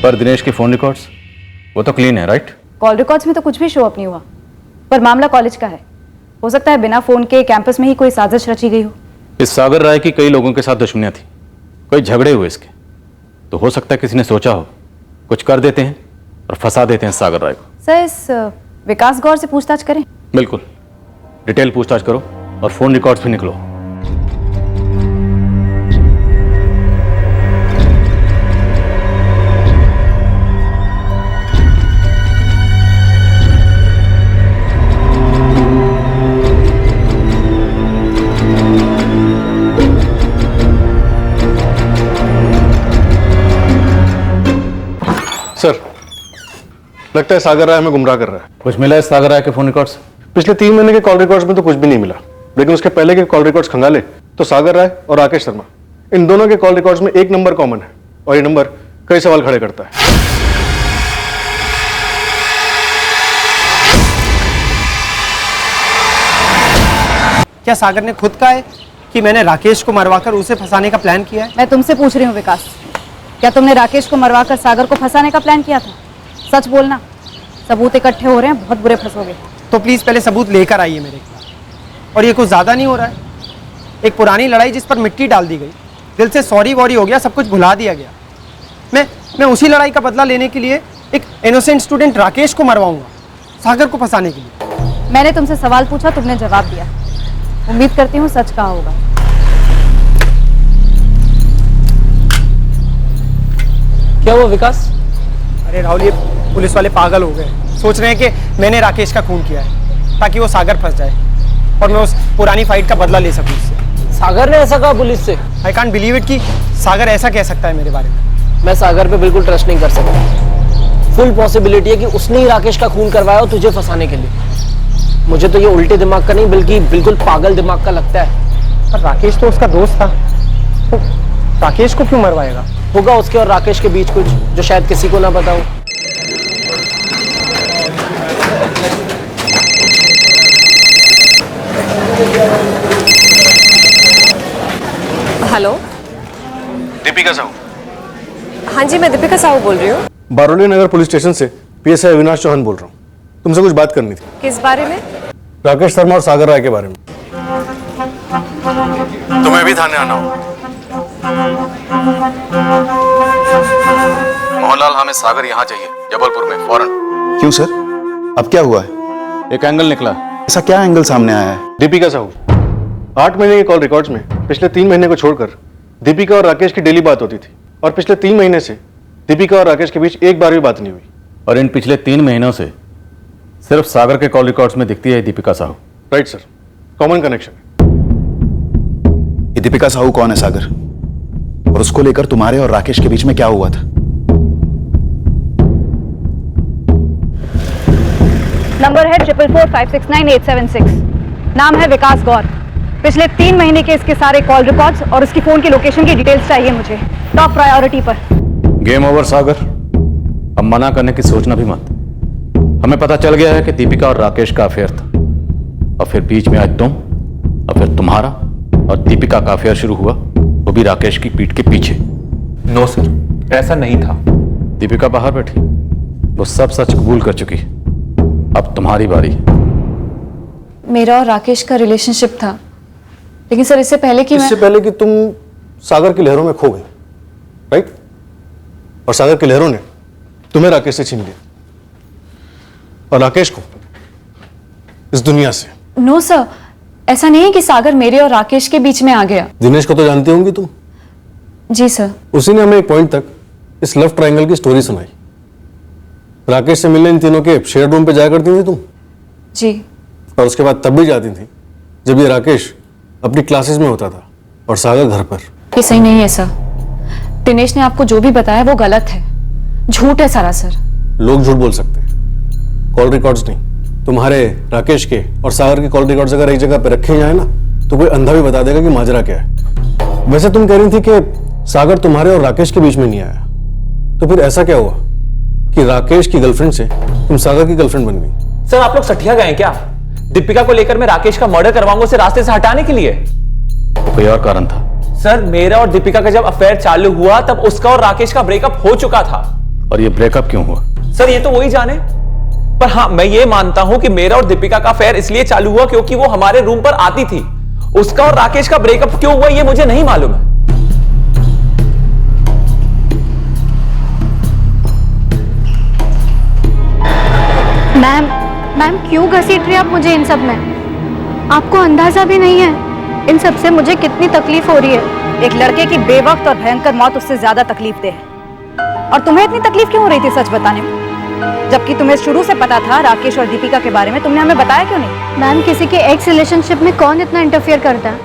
पर दिनेश के फोन रिकॉर्ड्स वो तो क्लीन है, राइट? कॉल रिकॉर्ड्स में तो कुछ भी शो अप नहीं हुआ, पर मामला कॉलेज का है। हो सकता है बिना फोन के कैंपस में ही कोई साजिश रची गई हो। इस सागर राय की कई लोगों के साथ दुश्मनियां थी, कई झगड़े हुए इसके, तो हो सकता है किसी ने सोचा हो कुछ कर देते हैं और फंसा देते हैं सागर राय को। सर, इस विकास गौर से पूछताछ करें? बिल्कुल, डिटेल पूछताछ करो और फोन रिकॉर्ड्स भी निकलो। लगता है सागर राय हमें गुमराह कर रहा है। कुछ मिला है सागर राय के फोन रिकॉर्ड्स? पिछले 3 महीने के कॉल रिकॉर्ड्स में तो कुछ भी नहीं मिला, लेकिन उसके पहले के कॉल रिकॉर्ड्स खंगाले तो सागर राय और राकेश शर्मा, इन दोनों के कॉल रिकॉर्ड्स में एक नंबर कॉमन है और ये नंबर कई सवाल खड़े करता है। क्या सागर ने खुद कहा है कि मैंने राकेश को मरवाकर उसे फंसाने का प्लान किया है? मैं तुमसे पूछ रही हूँ विकास, क्या तुमने राकेश को मरवाकर सागर को फंसाने का प्लान किया था? सच बोलना, सबूत इकट्ठे हो रहे हैं, बहुत बुरे फंसोगे। तो प्लीज पहले सबूत लेकर आइए मेरे खिलाफ। और ये कुछ ज्यादा नहीं हो रहा है? एक पुरानी लड़ाई जिस पर मिट्टी डाल दी गई, दिल से सॉरी वॉरी हो गया, सब कुछ भुला दिया गया। मैं उसी लड़ाई का बदला लेने के लिए एक इनोसेंट स्टूडेंट राकेश को मरवाऊंगा, सागर को फंसाने के लिए। मैंने तुमसे सवाल पूछा, तुमने जवाब दिया। उम्मीद करती हूँ सच कहा होगा। क्या हुआ विकास? अरे राहुल, ये पुलिस वाले पागल हो गए, सोच रहे हैं कि मैंने राकेश का खून किया है ताकि वो सागर फंस जाए और मैं उस पुरानी फाइट का बदला ले सकूं उससे। सागर ने ऐसा कहा पुलिस से? आई कांट बिलीव इट कि सागर ऐसा कह सकता है मेरे बारे में। मैं सागर पे बिल्कुल ट्रस्ट नहीं कर सकता। फुल पॉसिबिलिटी है कि उसने ही राकेश का खून करवाया हो तुझे फंसाने के लिए। मुझे तो ये उल्टे दिमाग का नहीं बल्कि बिल्कुल पागल दिमाग का लगता है। पर राकेश तो उसका दोस्त था, तो राकेश को क्यों मरवाएगा? होगा उसके और राकेश के बीच कुछ जो शायद किसी को ना पता हो। हेलो, दीपिका साहू। हाँ जी, मैं दीपिका साहू बोल रही हूँ। बारोली नगर पुलिस स्टेशन से पीएसआई अविनाश चौहान बोल रहा हूँ। तुमसे कुछ बात करनी थी। किस बारे में? राकेश शर्मा और सागर राय के बारे में। तुम्हें भी थाने आना होगा। मोहनलाल, हमें सागर यहाँ चाहिए, जबलपुर में, फौरन। क्यों सर, अब क्या हुआ है? एक एंगल निकला। ऐसा क्या एंगल सामने आया है? दीपिका साहू, 8 महीने के कॉल रिकॉर्ड्स में पिछले 3 महीने को छोड़कर दीपिका और राकेश की डेली बात होती थी और पिछले 3 महीने से दीपिका और राकेश के बीच एक बार भी बात नहीं हुई। और इन पिछले 3 महीनों से सिर्फ सागर के कॉल रिकॉर्ड्स में दिखती है Deepika Sahu. Right sir, common connection. ये दीपिका साहू कौन है सागर, और उसको लेकर तुम्हारे और राकेश के बीच में क्या हुआ था? नंबर है 444569876। नाम है विकास गौर। पिछले 3 महीने के इसके सारे कॉल रिकॉर्ड्स और उसकी फोन की लोकेशन की डिटेल्स चाहिए मुझे, टॉप प्रायोरिटी पर। गेम ओवर सागर, अब मना करने की सोचना भी मत। हमें पता चल गया है कि दीपिका और राकेश का अफेयर था, और फिर बीच में आज तुम, और फिर तुम्हारा और दीपिका का अफेयर शुरू हुआ, वो भी राकेश की पीठ के पीछे। नो सर, ऐसा नहीं था। दीपिका बाहर बैठी, वो सब सच कबूल कर चुकी है। अब तुम्हारी बारी है। मेरा और राकेश का रिलेशनशिप था, लेकिन सर इससे पहले कि तुम सागर की लहरों में खो गई, राइट? और सागर की लहरों ने तुम्हें राकेश से छीन लिया और राकेश को इस दुनिया से। नो सर, ऐसा नहीं है कि सागर मेरे और राकेश के बीच में आ गया। दिनेश को तो जानती होंगी तुम। जी सर। उसी ने हमें एक पॉइंट तक इस लव ट्रायंगल की स्टोरी सुनाई। राकेश से मिलने इन तीनों के शेयर रूम पे जाया करती थी तुम। जी। और उसके बाद तब भी जाती थी जब ये राकेश अपनी क्लासेस में होता था और सागर घर पर। ये सही नहीं है सर। दिनेश ने आपको जो भी बताया वो गलत है, झूठ है सारा सर। लोग झूठ बोल सकते हैं, कॉल रिकॉर्ड्स नहीं। तुम्हारे, राकेश के और सागर के कॉल रिकॉर्ड्स अगर एक जगह पे रखे जाए ना तो कोई अंधा भी बता देगा कि माजरा क्या है। वैसे तुम कह रही थी कि सागर तुम्हारे और राकेश के बीच में नहीं आया, तो फिर ऐसा क्या हुआ कि राकेश की गर्लफ्रेंड से तुम सागर की गर्लफ्रेंड बन गई? सर आप लोग सठिया गए क्या? दीपिका को लेकर मैं राकेश का मर्डर करवाऊंगा उसे रास्ते से हटाने के लिए। तो कोई और कारण था? सर मेरा और दीपिका का जब अफेयर चालू हुआ तब उसका और राकेश का ब्रेकअप हो चुका था। और ये ब्रेकअप क्यों हुआ? सर ये तो वही जाने, पर हाँ मैं ये मानता हूं कि मेरा और दीपिका का अफेयर इसलिए चालू हुआ क्योंकि वो हमारे रूम पर आती थी। उसका और राकेश का ब्रेकअप क्यों हुआ ये मुझे नहीं मालूम है। मैम क्यों घसीट रही हैं आप मुझे इन सब में? आपको अंदाजा भी नहीं है इन सब से मुझे कितनी तकलीफ हो रही है। एक लड़के की बेवक्त और भयंकर मौत उससे ज्यादा तकलीफ दे है। और तुम्हें इतनी तकलीफ क्यों हो रही थी सच बताने में? जबकि तुम्हें शुरू से पता था राकेश और दीपिका के बारे में, तुमने हमें बताया क्यों नहीं? मैम किसी के एक्स रिलेशनशिप में कौन इतना इंटरफियर करता है?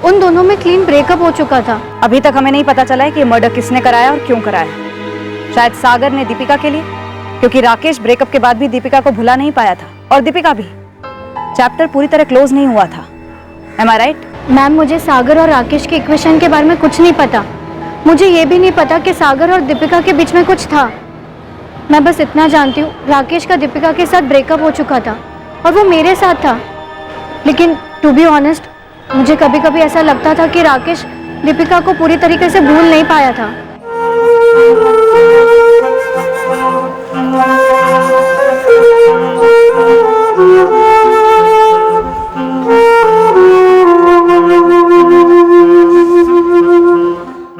उन दोनों में क्लीन ब्रेकअप हो चुका था। अभी तक हमें नहीं पता चला है कि मर्डर किसने कराया और क्यों कराया। शायद सागर ने दीपिका के लिए, क्योंकि राकेश ब्रेकअप के बाद भी दीपिका को भुला नहीं पाया था और दीपिका भी। चैप्टर पूरी तरह क्लोज नहीं हुआ था। Am I right? मैम, मुझे सागर और राकेश के इक्वेशन के बारे में कुछ नहीं पता। मुझे ये भी नहीं पता कि सागर और दीपिका के बीच में कुछ था। मैं बस इतना जानती हूँ, राकेश का दीपिका के साथ ब्रेकअप हो चुका था और वो मेरे साथ था। लेकिन टू बी ऑनेस्ट, मुझे कभी कभी ऐसा लगता था कि राकेश दीपिका को पूरी तरीके से भूल नहीं पाया था।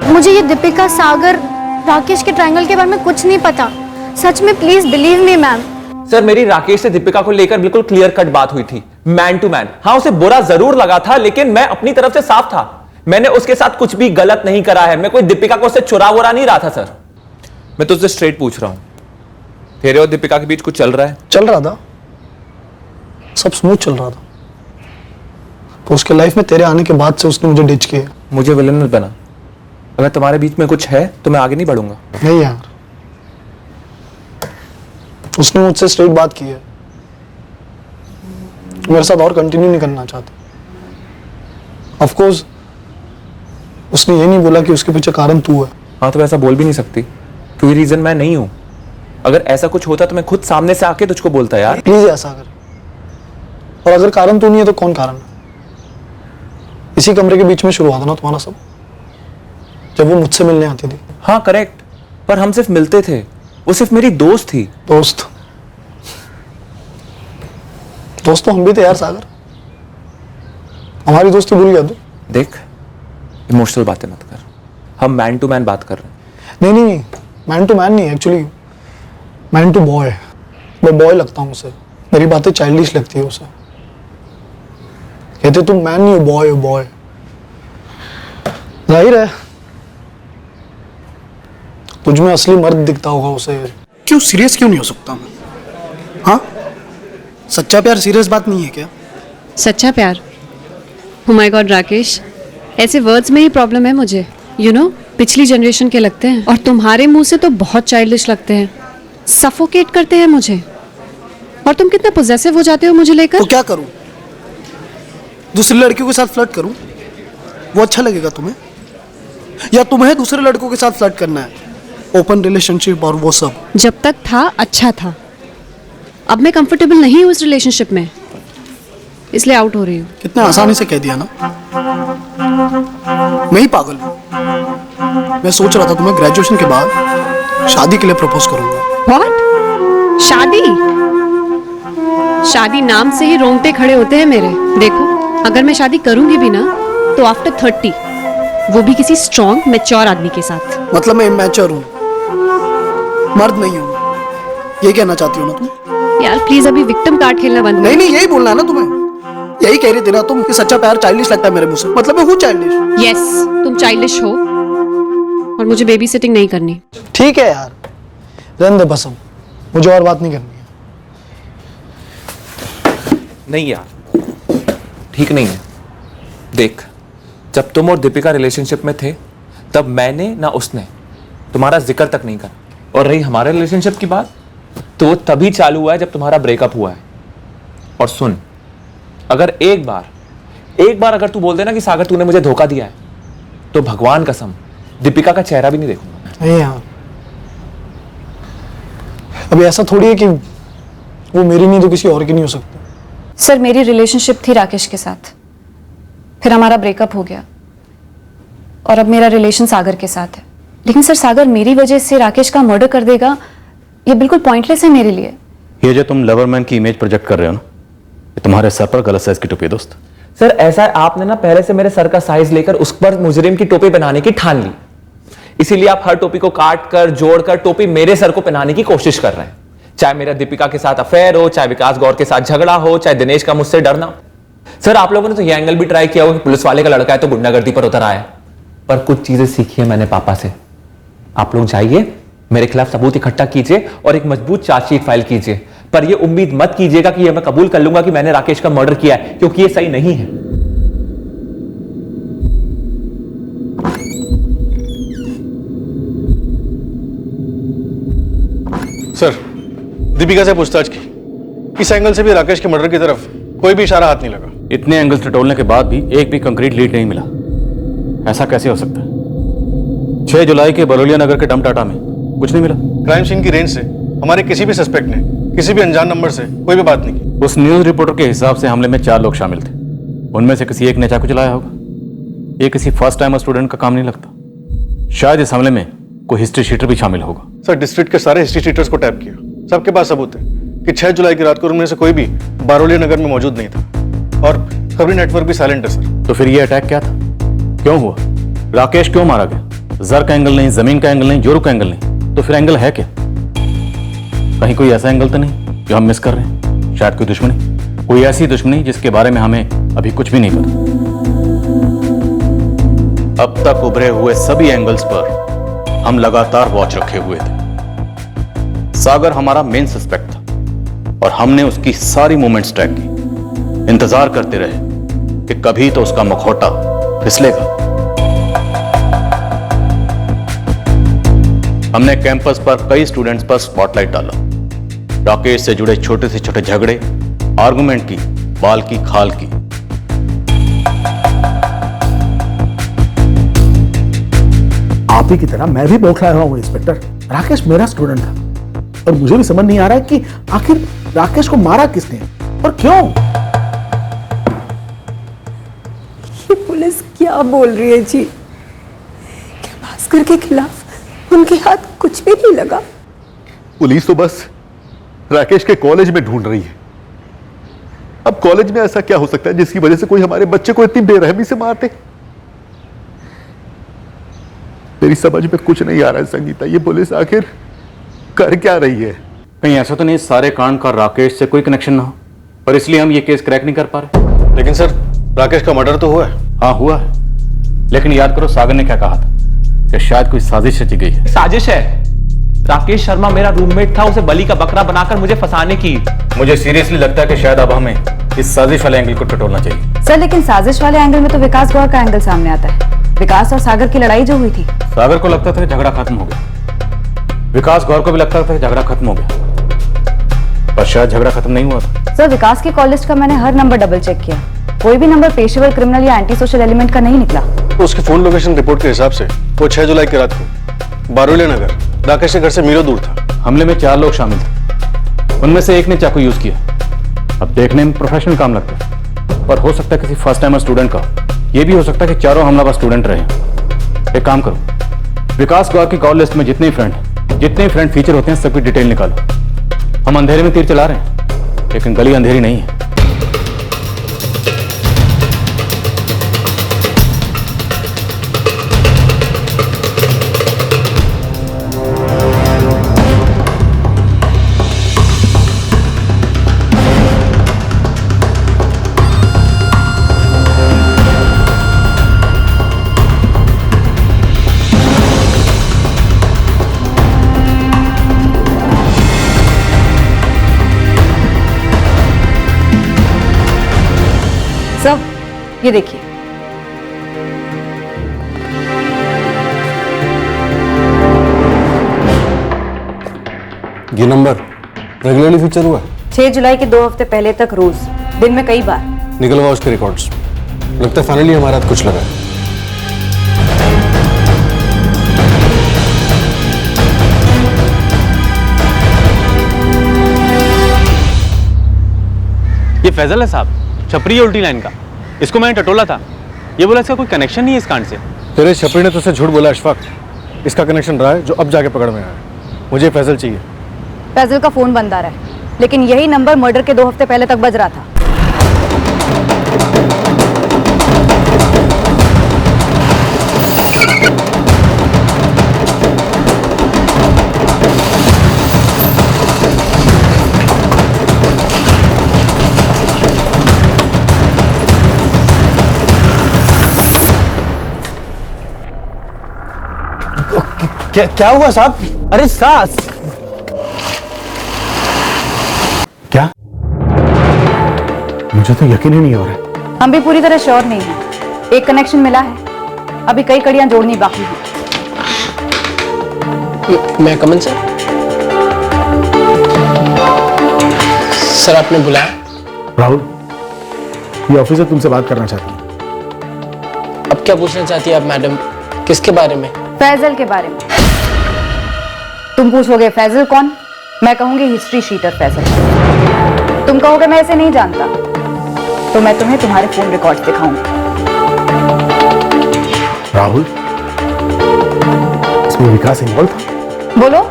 मुझे ये दीपिका, सागर, राकेश के ट्रायंगल के बारे में कुछ नहीं पता। सच में, please believe me ma'am. Sir, मेरी राकेश से दीपिका को लेकर बिल्कुल क्लियर कट बात हुई थी, मैन टू मैन। हाँ, उसे बुरा जरूर लगा था, लेकिन मैं अपनी तरफ से साफ था। मैंने उसके साथ कुछ भी गलत नहीं करा है। मैं कोई दीपिका को उससे चुरा वुरा नहीं रहा था। सर, मैं तुझसे स्ट्रेट पूछ रहा हूं, तेरे और दीपिका के बीच कुछ चल रहा है? चल रहा था, सब स्मूथ चल रहा था। तो उसके लाइफ में तेरे आने के बाद से उसने मुझे डिच किया। मुझे विलन मत बना। अगर तुम्हारे बीच में कुछ है तो मैं आगे नहीं बढ़ूंगा। नहीं यार, उसने मुझसे स्ट्रेट बात की है, मेरे साथ और कंटिन्यू नहीं करना चाहता। ऑफ कोर्स उसने ये नहीं बोला कि उसके पीछे कारण तू है। हाँ, तो ऐसा बोल भी नहीं सकती क्योंकि रीजन मैं नहीं हूं। अगर ऐसा कुछ होता तो मैं खुद सामने से आके तुझको बोलता यार। प्लीज ऐसा कर। और अगर कारण तू नहीं है तो कौन कारण है? इसी कमरे के बीच में शुरू हुआ था ना तुम्हारा सब, जब वो मुझसे मिलने आती थी। हाँ करेक्ट, पर हम सिर्फ मिलते थे, वो सिर्फ मेरी दोस्त थी। दोस्त तो हम भी थे यार सागर, हमारी दोस्ती भूल गया तू? देख, इमोशनल बातें मत कर, हम मैन टू मैन बात कर रहे हैं। नहीं, मैन टू मैन नहीं, एक्चुअली मैन टू बॉय। मैं बॉय लगता हूँ उसे, मेरी बातें चाइल्डिश लगती है उसे। कहते तुम मैन नहीं हो, बॉय हो, बॉय। जाहिर है तुझ में असली मर्द दिखता होगा उसे। क्यों सीरियस क्यों नहीं हो सकता मैं? हाँ, सच्चा प्यार सीरियस बात नहीं है क्या? सच्चा प्यार? Oh my God राकेश, ऐसे वर्ड्स में ही प्रॉब्लम है मुझे। You know, पिछली जनरेशन के लगते हैं और तुम्हारे मुंह से तो बहुत चाइल्डिश लगते हैं, सफोकेट करते हैं मुझे। और तुम कितने पोजेसिव हो जाते हो मुझे लेकर। तो क्या करूं? दूसरी लड़कियों के साथ फ्लर्ट करूं? वो अच्छा लगेगा तुम्हें? या तुम्हें दूसरे लड़कों के साथ फ्लर्ट करना है? ओपन रिलेशनशिप और वो सब। जब तक था अच्छा था, अब मैं कंफर्टेबल नहीं हूँ इस रिलेशनशिप में, इसलिए आउट हो रही हूँ। कितने आसानी से कह दिया ना। मैं ही पागल हूँ। मैं सोच रहा था तुम्हें ग्रेजुएशन के बाद शादी के लिए प्रपोज करूंगा। व्हाट? शादी? शादी नाम से ही रोंगटे खड़े होते हैं मेरे। देखो, अगर मैं शादी करूंगी भी ना तो आफ्टर 30, वो भी किसी स्ट्रॉन्ग मैच्योर आदमी के साथ। मतलब मैं इमैच्योर हूँ, मर्द नहीं हूँ, ये कहना चाहती हो ना तुम? यार प्लीज अभी विक्टिम कार्ड खेलना बंद करो। नहीं, यही बोलना है ना तुम्हें। यही कह रही थी ना तुम कि सच्चा प्यार चाइल्डिश लगता है मेरे मुंह से। मतलब मैं हूँ चाइल्डिश। यस, तुम चाइल्डिश हो और मुझे बेबी सिटिंग नहीं करनी। ठीक है यार, रहने दे बस, अब मुझे और बात नहीं करनी है। नहीं यार, ठीक नहीं है। देख, जब तुम और दीपिका रिलेशनशिप में थे तब मैंने ना उसने तुम्हारा जिक्र तक नहीं करा। और रही हमारे रिलेशनशिप की बात, तो वो तभी चालू हुआ है जब तुम्हारा ब्रेकअप हुआ है। और सुन, अगर एक बार अगर तू बोल देना कि सागर तूने मुझे धोखा दिया है, तो भगवान कसम दीपिका का चेहरा भी नहीं देखूंगा। नहीं यार, अभी ऐसा थोड़ी है कि वो मेरी नहीं तो किसी और की नहीं हो सकती। सर, मेरी रिलेशनशिप थी राकेश के साथ, फिर हमारा ब्रेकअप हो गया और अब मेरा रिलेशन सागर के साथ है। लेकिन सर, सागर मेरी वजह से राकेश का मर्डर कर देगा, ये बिल्कुल पॉइंटलेस है मेरे लिए। ये जो तुम लवरमैन की इमेज प्रोजेक्ट कर रहे हो ना, ये तुम्हारे सर पर गलत साइज की टोपी है दोस्त। सर, ऐसा है, आपने ना पहले से मेरे सर का साइज लेकर उस पर मुजरिम की टोपी बनाने की ठान ली, इसीलिए आप हर टोपी को काट कर जोड़ कर टोपी मेरे सर को पहनाने की कोशिश कर रहे हैं। चाहे मेरा दीपिका के साथ अफेयर हो, चाहे विकास गौर के साथ झगड़ा हो, चाहे दिनेश का मुझसे डरना हो। सर, आप लोगों ने तो ये एंगल भी ट्राई किया होगा कि पुलिस वाले का लड़का है तो गुंडागर्दी पर उतर आया, पर कुछ चीजें सीखी है मैंने पापा से। आप लोग जाइए, मेरे खिलाफ सबूत इकट्ठा कीजिए और एक मजबूत चार्जशीट फाइल कीजिए, पर यह उम्मीद मत कीजिएगा कि यह मैं कबूल कर लूंगा कि मैंने राकेश का मर्डर किया है, क्योंकि यह सही नहीं है। सर, दीपिका से पूछताछ की, इस एंगल से भी राकेश के मर्डर की तरफ कोई भी इशारा हाथ नहीं लगा। इतने एंगल्स टटोलने के बाद भी एक भी कंक्रीट लीड नहीं मिला। ऐसा कैसे हो सकता है? 6 जुलाई के बरोलिया नगर के डमटाटा में कुछ नहीं मिला। क्राइम सीन की रेंज से हमारे किसी भी सस्पेक्ट ने किसी भी अनजान नंबर से कोई भी बात नहीं की। उस न्यूज रिपोर्टर के हिसाब से हमले में 4 लोग शामिल थे। उनमें से किसी एक ने चाकू चलाया होगा। ये किसी फर्स्ट टाइम स्टूडेंट का काम नहीं लगता। शायद इस हमले में कोई हिस्ट्री शीटर भी शामिल होगा। सर, डिस्ट्रिक्ट के सारे हिस्ट्री शीटर्स को टैप किया, सबके पास सबूत है कि 6 जुलाई की रात को उनमें से कोई भी बारोलिया नगर में मौजूद नहीं था और खबरी नेटवर्क भी साइलेंट है सर। तो फिर ये अटैक क्या था? क्यों हुआ? राकेश क्यों मारा गया? जर का एंगल नहीं, जमीन का एंगल नहीं, जोरू का एंगल नहीं, तो फिर एंगल है क्या? कहीं कोई ऐसा एंगल तो नहीं जो हम मिस कर रहे हैं? शायद कोई दुश्मनी, कोई ऐसी दुश्मनी जिसके बारे में हमें अभी कुछ भी नहीं पता। अब तक उभरे हुए सभी एंगल्स पर हम लगातार वॉच रखे हुए थे। सागर हमारा मेन सस्पेक्ट था और हमने उसकी सारी मूवमेंट्स ट्रैक की। इंतजार करते रहे कि कभी तो उसका मुखौटा फिसलेगा। हमने कैंपस पर कई स्टूडेंट्स पर स्पॉटलाइट डाला। राकेश से जुड़े छोटे से छोटे झगड़े, आर्गुमेंट की, बाल की खाल की। आप ही की तरह मैं भी बौखलाया हुआ हूं इंस्पेक्टर। राकेश मेरा स्टूडेंट था और मुझे भी समझ नहीं आ रहा है कि आखिर राकेश को मारा किसने और क्यों। ये पुलिस क्या बोल रही है जी? क्या भास्कर के खिलाफ उनके हाथ कुछ भी नहीं लगा? पुलिस तो बस राकेश के कॉलेज में ढूंढ रही है। अब कॉलेज में ऐसा क्या हो सकता है जिसकी वजह से कोई हमारे बच्चे को इतनी बेरहमी से मारते? मेरी समझ में कुछ नहीं आ रहा है संगीता, ये पुलिस आखिर कर क्या रही है? कहीं ऐसा तो नहीं सारे कांड का राकेश से कोई कनेक्शन ना हो और इसलिए हम ये केस क्रैक नहीं कर पा रहे? लेकिन सर, राकेश का मर्डर तो हुआ है। हाँ हुआ है, लेकिन याद करो सागर ने क्या कहा था कि शायद कोई साजिश रची गई है। साजिश है? राकेश शर्मा मेरा रूममेट था, उसे बलि का बकरा बनाकर मुझे फंसाने की। मुझे सीरियसली लगता है कि शायद अब हमें इस साजिश वाले एंगल को टटोलना चाहिए। सर, लेकिन साजिश वाले एंगल में तो विकास गौर का एंगल सामने आता है। विकास और सागर की लड़ाई जो हुई थी, सागर को लगता था कि झगड़ा खत्म हो गया, विकास गौर को भी लगता था कि झगड़ा खत्म हो गया, पर शायद झगड़ा खत्म नहीं हुआ था। सर, विकास की कॉल लिस्ट का मैंने हर नंबर डबल चेक किया, कोई भी नंबर पेशेवर क्रिमिनल या एंटी सोशल एलिमेंट का नहीं निकला। तो उसकी फोन लोकेशन रिपोर्ट के हिसाब से वो 6 जुलाई की रात को बारोलिया नगर राकेश के घर से मीलों दूर था। हमले में 4 लोग शामिल थे, उनमें से एक ने चाकू यूज किया। अब देखने में प्रोफेशनल काम लगता है, पर हो सकता है किसी फर्स्ट टाइमर स्टूडेंट का। यह भी हो सकता है कि चारों हमलावर स्टूडेंट रहे। एक काम करो, विकास गौर की कॉल लिस्ट में जितने फ्रेंड फीचर होते हैं सबकी डिटेल निकालो। हम अंधेरे में तीर चला रहे हैं, लेकिन गली अंधेरी नहीं है। सर, ये देखिए, ये नंबर रेगुलरली फीचर हुआ है। 6 जुलाई के 2 हफ्ते पहले तक रोज दिन में कई बार निकलवा उसके रिकॉर्ड्स। लगता है फाइनली हमारे हाथ कुछ लगा है। ये फैजल है साहब, छपरी है उल्टी लाइन का। इसको मैंने टटोला था, ये बोला इसका कोई कनेक्शन नहीं है इस कांड से। तेरे छपरी ने तुझसे झूठ बोला अशफाक। इसका कनेक्शन रहा है जो अब जाके पकड़ में आया है। मुझे फैजल चाहिए। फैजल का फोन बंद आ रहा है, लेकिन यही नंबर मर्डर के 2 हफ्ते पहले तक बज रहा था। क्या हुआ साहब? अरे सास, क्या? मुझे तो यकीन ही नहीं हो रहा। हम भी पूरी तरह श्योर नहीं हैं। एक कनेक्शन मिला है, अभी कई कड़ियां जोड़नी बाकी हैं। मैं कमन सर? सर आपने बुलाया? राहुल, ये ऑफिसर तुमसे बात करना चाहती है। अब क्या पूछना चाहती है आप मैडम? किसके बारे में? फैजल के बारे में। तुम पूछोगे फैजल कौन, मैं कहूंगी हिस्ट्री शीटर फैजल। तुम कहोगे मैं इसे नहीं जानता, तो मैं तुम्हें तुम्हारे फोन रिकॉर्ड्स दिखाऊंगी। राहुल, इसमें विकास इन्वॉल्व था? बोलो,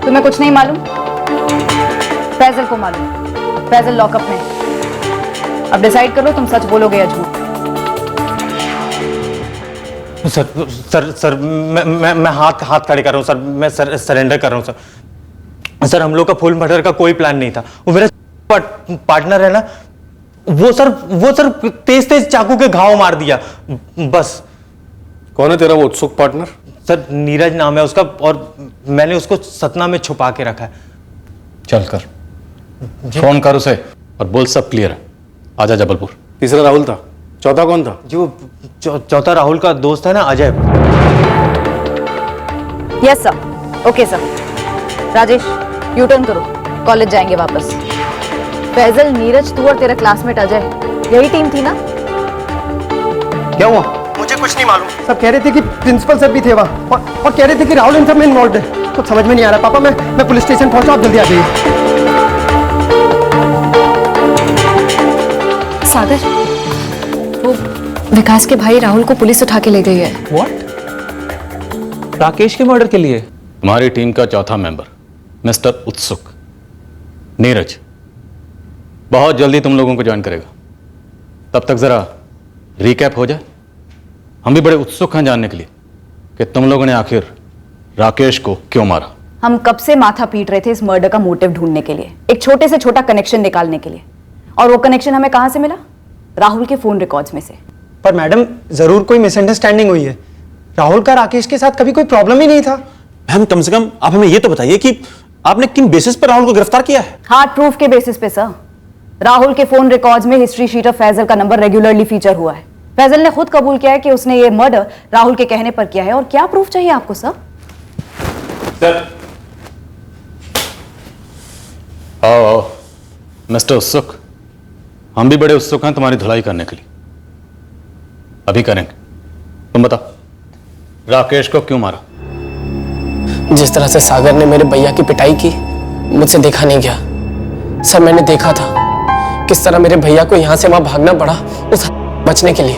तुम्हें कुछ नहीं मालूम? फैजल को मालूम, फैजल लॉकअप में। अब डिसाइड करो तुम सच बोलोगे या झूठ। सर सर सर मैं हाथ खड़े कर रहा हूँ सर, मैं सरेंडर कर रहा हूँ सर। सर हम लोग का फुल मर्डर का कोई प्लान नहीं था। वो मेरा पार्टनर है ना, वो सर तेज चाकू के घाव मार दिया बस। कौन है तेरा वो उत्सुक पार्टनर? सर नीरज नाम है उसका, और मैंने उसको सतना में छुपा के रखा है। चल कर फोन कर उसे और बोल सब क्लियर है, आजा जबलपुर। तीसरा राहुल था, चौथा कौन था? जो चौथा राहुल का दोस्त है ना, Ajay. Yes sir, okay sir. Rajesh, U turn करो, कॉलेज जाएंगे वापस। फैजल, नीरज, तू और तेरा क्लासमेट अजय, यही टीम थी ना? क्या हुआ? मुझे कुछ नहीं मालूम। सब कह रहे थे कि प्रिंसिपल सर भी थे वहाँ, और कह रहे थे कि राहुल इन सब में इन्वॉल्व है। कुछ समझ में नहीं आ रहा। पापा मैं पुलिस स्टेशन पहुंचा, आप जल्दी आ जाइए। सागर, वो विकास के भाई राहुल को पुलिस उठा के ले गई है। व्हाट? राकेश के मर्डर के लिए? हमारी टीम का चौथा मेंबर मिस्टर उत्सुक, नीरज, बहुत जल्दी तुम लोगों को ज्वाइन करेगा। तब तक जरा रिकैप हो जाए। हम भी बड़े उत्सुक हैं जानने के लिए कि तुम लोगों ने आखिर राकेश को क्यों मारा। हम कब से माथा पीट रहे थे इस मर्डर का मोटिव ढूंढने के लिए, एक छोटे से छोटा कनेक्शन निकालने के लिए। और वो कनेक्शन हमें कहां से मिला? राहुल के फोन रिकॉर्ड्स में से। पर मैडम जरूर कोई मिसअंडरस्टैंडिंग हुई है। राहुल का राकेश के साथ कभी कोई प्रॉब्लम ही नहीं था। मैम कम से कम आप हमें यह तो बताइए कि आपने किन बेसिस पर राहुल को गिरफ्तार किया है? हार्ड प्रूफ के बेसिस पे सर। राहुल के फोन रिकॉर्ड्स में हिस्ट्री शीटर फैजल का नंबर रेगुलरली फीचर हुआ है। फैजल ने खुद कबूल किया है कि उसने ये मर्डर राहुल के कहने पर किया है। और क्या प्रूफ चाहिए आपको सर? आओ मिस्टर उत्सुक, हम भी बड़े उत्सुक हैं तुम्हारी धुलाई करने के लिए। अभी करेंगे। तुम बताओ, राकेश को क्यों मारा? जिस तरह से सागर ने मेरे भैया की पिटाई की, मुझसे देखा नहीं गया। सर मैंने देखा था किस तरह मेरे भैया को यहां से वहां भागना पड़ा उस बचने के लिए।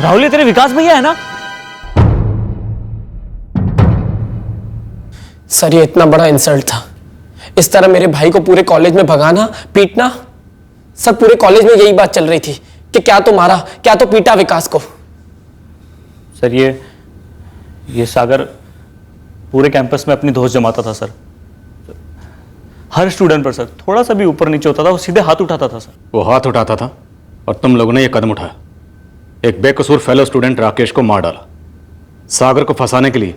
राहुल ये तेरे विकास भैया है ना? सर ये इतना बड़ा इंसल्ट था। इस तरह मेरे भाई को पूरे कॉलेज में भगाना, पीटना। सर पूरे कॉलेज में यही बात चल रही थी कि क्या तो मारा, क्या तो पीटा विकास को। सर ये सागर पूरे कैंपस में अपनी दोस्त जमाता था सर। हर स्टूडेंट पर सर थोड़ा सा भी ऊपर नीचे होता था वो सीधे हाथ उठाता था सर। वो हाथ उठाता था और तुम लोगों ने यह कदम उठाया। एक बेकसूर फेलो स्टूडेंट राकेश को मार डाला। सागर को फंसाने के लिए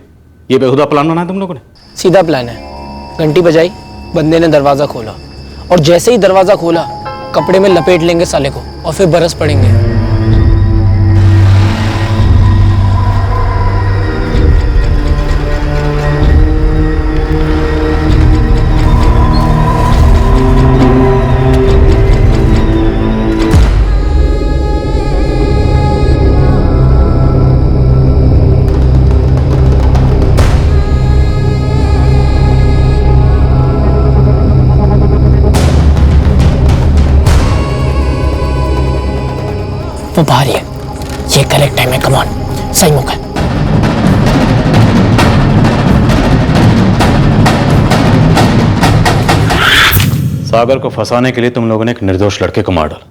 यह बेहुदा प्लान बनाया तुम लोगों ने? सीधा प्लान है। घंटी बजाई, बंदे ने दरवाजा खोला, और जैसे ही दरवाजा खोला कपड़े में लपेट लेंगे साले को और फिर बरस पड़ेंगे। वो बाहर ही है। ये करेक्ट टाइम है। कम ऑन, सही मौका है। सागर को फंसाने के लिए तुम लोगों ने एक निर्दोष लड़के को मार डाला।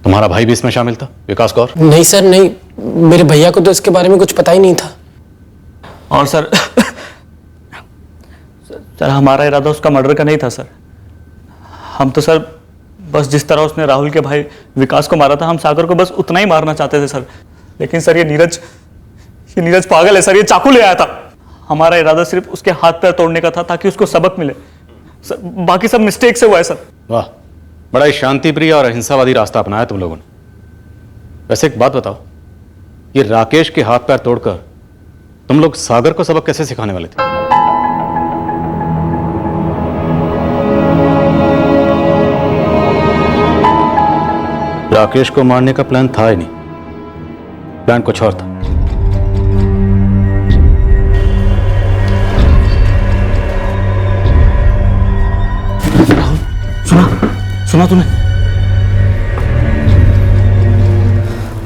तुम्हारा भाई भी इसमें शामिल था, विकास कौर? नहीं सर नहीं, मेरे भैया को तो इसके बारे में कुछ पता ही नहीं था। और सर सर हमारा इरादा उसका मर्डर का नहीं था सर। हम तो सर बस जिस तरह उसने राहुल के भाई विकास को मारा था, हम सागर को बस उतना ही मारना चाहते थे सर। लेकिन सर ये नीरज पागल है सर, ये चाकू ले आया था। हमारा इरादा सिर्फ उसके हाथ पैर तोड़ने का था ताकि उसको सबक मिले सर। बाकी सब मिस्टेक से हुआ है सर। वाह, बड़ा ही शांतिप्रिय और अहिंसावादी रास्ता अपनाया तुम लोगों ने। वैसे एक बात बताओ, ये राकेश के हाथ पैर तोड़कर तुम लोग सागर को सबक कैसे सिखाने वाले थे? राकेश को मारने का प्लान था ही नहीं, प्लान कुछ और था। सुना तूने?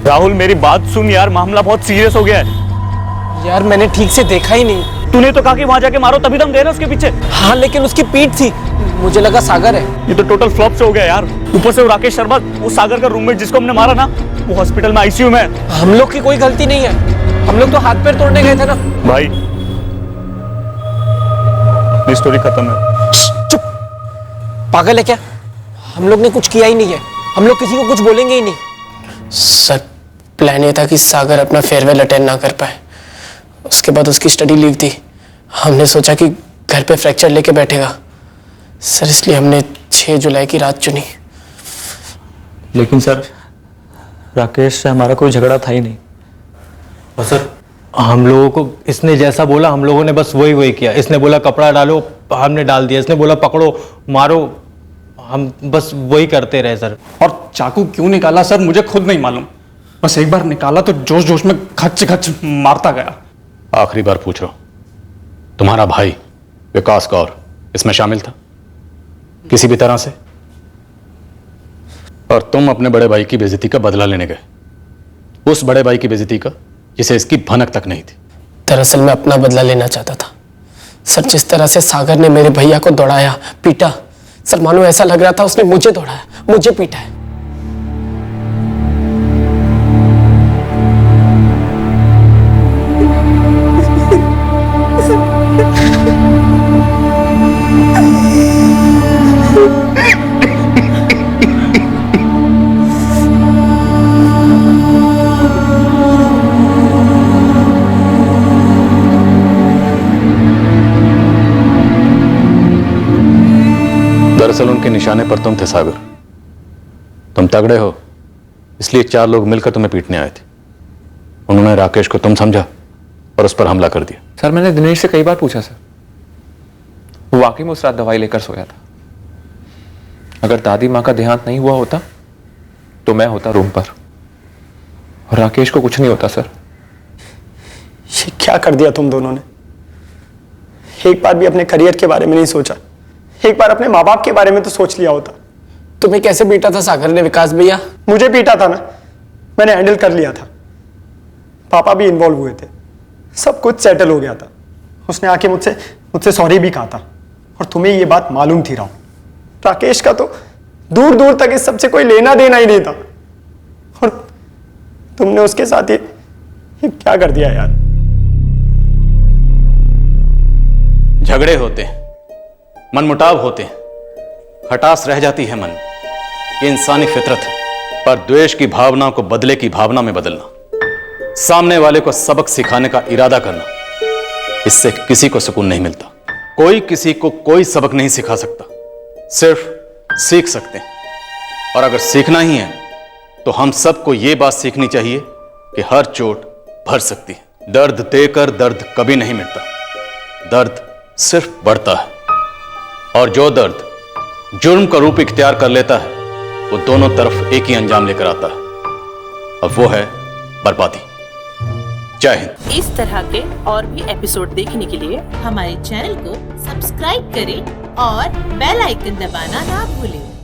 राहुल मेरी बात सुन यार, मामला बहुत सीरियस हो गया है। यार मैंने ठीक से देखा ही नहीं। तूने तो कहा कि वहां जाके मारो, तभी तो हम गए ना उसके पीछे। हाँ लेकिन उसकी पीठ थी, मुझे लगा सागर है। ये तो टोटल फ्लॉप से हो गया यार। ऊपर से वो राकेश शर्मा, वो सागर का रूममेट जिसको हमने मारा ना, वो हॉस्पिटल में आईसीयू में है। हम लोग की कोई गलती नहीं है, हम लोग तो हाथ पैर तोड़ने गए थे ना। भाई अपनी स्टोरी खत्म है। चुप, पागल है क्या? हम लोग ने कुछ किया ही नहीं है, हम लोग किसी को कुछ बोलेंगे ही नहीं। सर प्लान ये था कि सागर अपना फेयरवेल अटेंड ना कर पाए, उसके बाद उसकी स्टडी लीव थी। हमने सोचा कि घर पे फ्रैक्चर लेके बैठेगा सर, इसलिए हमने 6 जुलाई की रात चुनी। लेकिन सर राकेश से हमारा कोई झगड़ा था ही नहीं। और सर हम लोगों को इसने जैसा बोला हम लोगों ने बस वही किया। इसने बोला कपड़ा डालो, हमने डाल दिया। इसने बोला पकड़ो मारो, हम बस वही करते रहे सर। और चाकू क्यों निकाला सर मुझे खुद नहीं मालूम, बस एक बार निकाला तो जोश जोश में खच खच मारता गया। आखिरी बार पूछ रहा हूं, तुम्हारा भाई विकास कौर इसमें शामिल था किसी भी तरह से? और तुम अपने बड़े भाई की बेइज्जती का बदला लेने गए, उस बड़े भाई की बेइज्जती का जिसे इसकी भनक तक नहीं थी। दरअसल मैं अपना बदला लेना चाहता था सर। जिस तरह से सागर ने मेरे भैया को दौड़ाया पीटा सर, मानो ऐसा लग रहा था उसने मुझे दौड़ाया, मुझे पीटा है। दरअसल उनके निशाने पर तुम थे सागर। तुम तगड़े हो इसलिए 4 लोग मिलकर तुम्हें पीटने आए थे। उन्होंने राकेश को तुम समझा और उस पर हमला कर दिया। सर मैंने दिनेश से कई बार पूछा सर, वो वाकई में उस रात दवाई लेकर सोया था। अगर दादी माँ का देहांत नहीं हुआ होता तो मैं होता रूम पर और राकेश को कुछ नहीं होता सर। ये क्या कर दिया तुम दोनों ने? एक बार भी अपने करियर के बारे में नहीं सोचा, एक बार अपने माँ बाप के बारे में तो सोच लिया होता। तुम्हें कैसे पीटा था सागर ने विकास भैया? मुझे पीटा था ना, मैंने हैंडल कर लिया था। पापा भी इन्वॉल्व हुए थे, सब कुछ सेटल हो गया था। उसने आके मुझसे सॉरी भी कहा था। और तुम्हें ये बात मालूम थी राहुल, राकेश का तो दूर दूर तक इस सबसे कोई लेना देना ही नहीं था। और तुमने उसके साथ ये क्या कर दिया यार? झगड़े होते हैं, मनमुटाव होते हैं, खटास रह जाती है मन, ये इंसानी फितरत है। पर द्वेष की भावना को बदले की भावना में बदलना, सामने वाले को सबक सिखाने का इरादा करना, इससे किसी को सुकून नहीं मिलता। कोई किसी को कोई सबक नहीं सिखा सकता, सिर्फ सीख सकते हैं। और अगर सीखना ही है तो हम सबको यह बात सीखनी चाहिए कि हर चोट भर सकती है। दर्द देकर दर्द कभी नहीं मिटता, दर्द सिर्फ बढ़ता है। और जो दर्द जुर्म का रूप इख्तियार कर लेता है वो दोनों तरफ एक ही अंजाम लेकर आता है, और वो है बर्बादी। जय हिंद। इस तरह के और भी एपिसोड देखने के लिए हमारे चैनल को सब्सक्राइब करें और बेल आइकन दबाना ना भूलें।